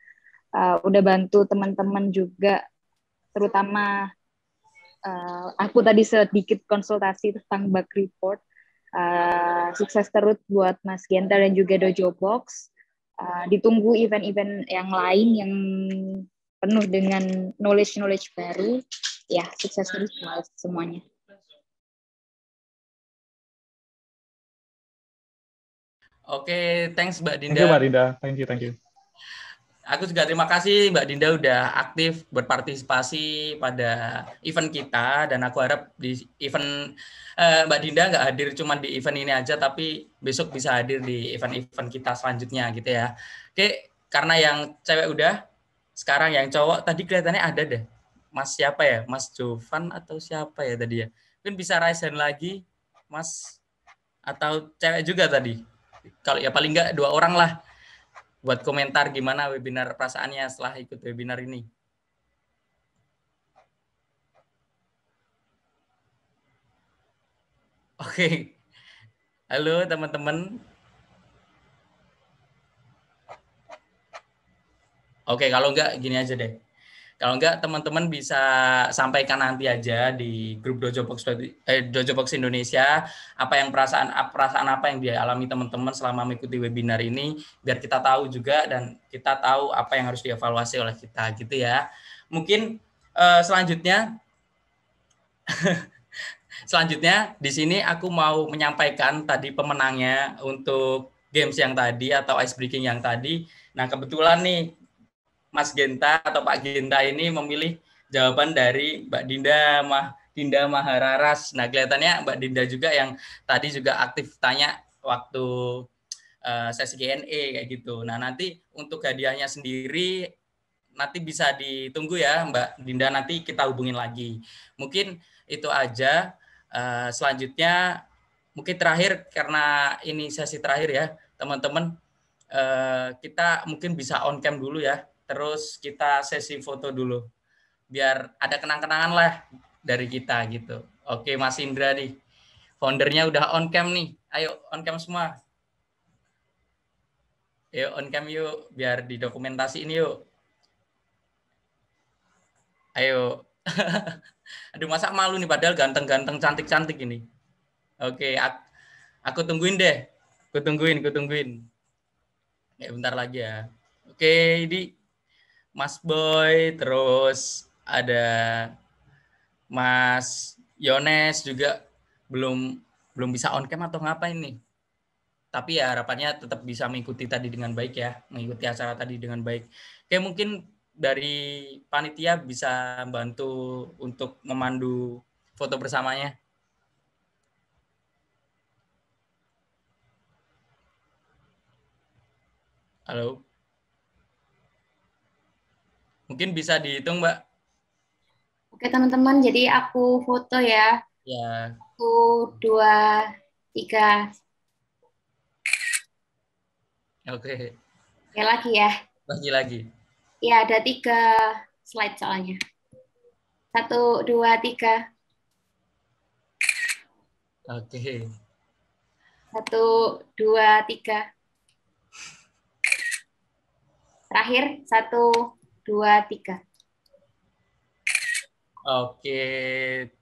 udah bantu teman-teman juga, terutama aku tadi sedikit konsultasi tentang bug report. Sukses terus buat Mas Genta dan juga Dojo Box. Ditunggu event-event yang lain yang penuh dengan knowledge baru. Ya, sukses terus buat semuanya. Oke, thanks Mbak Thank you, Dinda. Mbak Dinda. Thank you. Aku juga terima kasih Mbak Dinda udah aktif berpartisipasi pada event kita, dan aku harap di event Mbak Dinda nggak hadir cuma di event ini aja, tapi besok bisa hadir di event-event kita selanjutnya gitu ya. Oke, karena yang cewek udah, sekarang yang cowok tadi kelihatannya ada deh. Mas siapa ya? Mas Jovan atau siapa ya tadi ya? Mungkin bisa raise hand lagi, Mas, atau cewek juga tadi. Kalau ya paling nggak 2 orang lah buat komentar gimana webinar perasaannya setelah ikut webinar ini. Oke. Halo teman-teman. Oke, kalau enggak gini aja deh. Kalau enggak teman-teman bisa sampaikan nanti aja di grup Dojobox Indonesia apa perasaan apa yang dialami teman-teman selama mengikuti webinar ini, biar kita tahu juga dan kita tahu apa yang harus dievaluasi oleh kita gitu ya. Mungkin selanjutnya di sini aku mau menyampaikan tadi pemenangnya untuk games yang tadi atau ice breaking yang tadi. Nah, kebetulan nih Mas Genta atau Pak Genta ini memilih jawaban dari Mbak Dinda Mahararas. Nah, kelihatannya Mbak Dinda juga yang tadi juga aktif tanya waktu sesi Q&A kayak gitu. Nah, nanti untuk hadiahnya sendiri nanti bisa ditunggu ya Mbak Dinda, nanti kita hubungin lagi. Mungkin itu aja. Selanjutnya mungkin terakhir, karena ini sesi terakhir ya teman-teman, kita mungkin bisa on cam dulu ya, terus kita sesi foto dulu biar ada kenang-kenangan lah dari kita gitu. Oke, Mas Indra nih, foundernya udah on cam nih, ayo on cam semua, yuk on cam yuk biar didokumentasiin yuk, ayo. Aduh, masa malu nih padahal ganteng-ganteng cantik-cantik ini. Oke, aku tungguin deh, aku tungguin. Ya bentar lagi ya. Oke, ini Mas Boy, terus ada Mas Yones juga belum bisa on cam atau ngapain nih. Tapi ya harapannya tetap bisa mengikuti tadi dengan baik ya, mengikuti acara tadi dengan baik. Oke, mungkin dari panitia bisa bantu untuk memandu foto bersamanya. Halo. Mungkin bisa dihitung, Mbak. Oke teman-teman, jadi aku foto ya. Ya. 1, 2, 3. Oke. Ya lagi ya. Lagi. Ya ada 3 slide soalnya. 1, 2, 3. Oke. 1, 2, 3. Terakhir 1, 2, 3. Oke,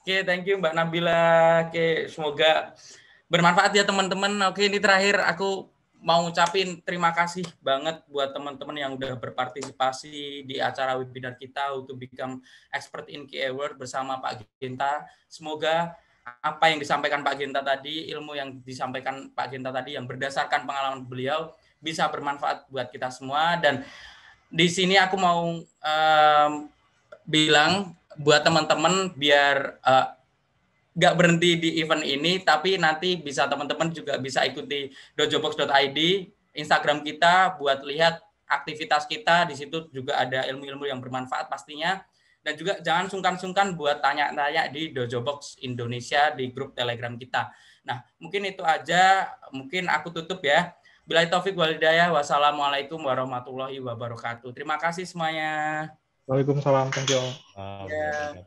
thank you Mbak Nabila. Oke, semoga bermanfaat ya teman-teman. Oke, ini terakhir aku mau ucapin terima kasih banget buat teman-teman yang udah berpartisipasi di acara webinar kita untuk Become Expert in Keyword bersama Pak Genta. Semoga apa yang disampaikan Pak Genta tadi, ilmu yang disampaikan Pak Genta tadi yang berdasarkan pengalaman beliau bisa bermanfaat buat kita semua. Dan di sini aku mau bilang buat teman-teman biar nggak berhenti di event ini, tapi nanti bisa teman-teman juga bisa ikuti dojobox.id, Instagram kita buat lihat aktivitas kita. Di situ juga ada ilmu-ilmu yang bermanfaat pastinya. Dan juga jangan sungkan-sungkan buat tanya-tanya di Dojobox Indonesia di grup Telegram kita. Nah, mungkin itu aja. Mungkin aku tutup ya. Billahi taufik wal hidayah. Wassalamualaikum warahmatullahi wabarakatuh. Terima kasih semuanya. Waalaikumsalam, thank you.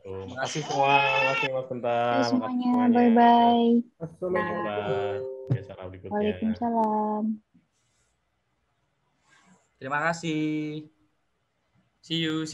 Terima kasih semua. Makasih Mas Genta. Semuanya, bye-bye. Assalamualaikum. Waalaikumsalam. Terima kasih. See you.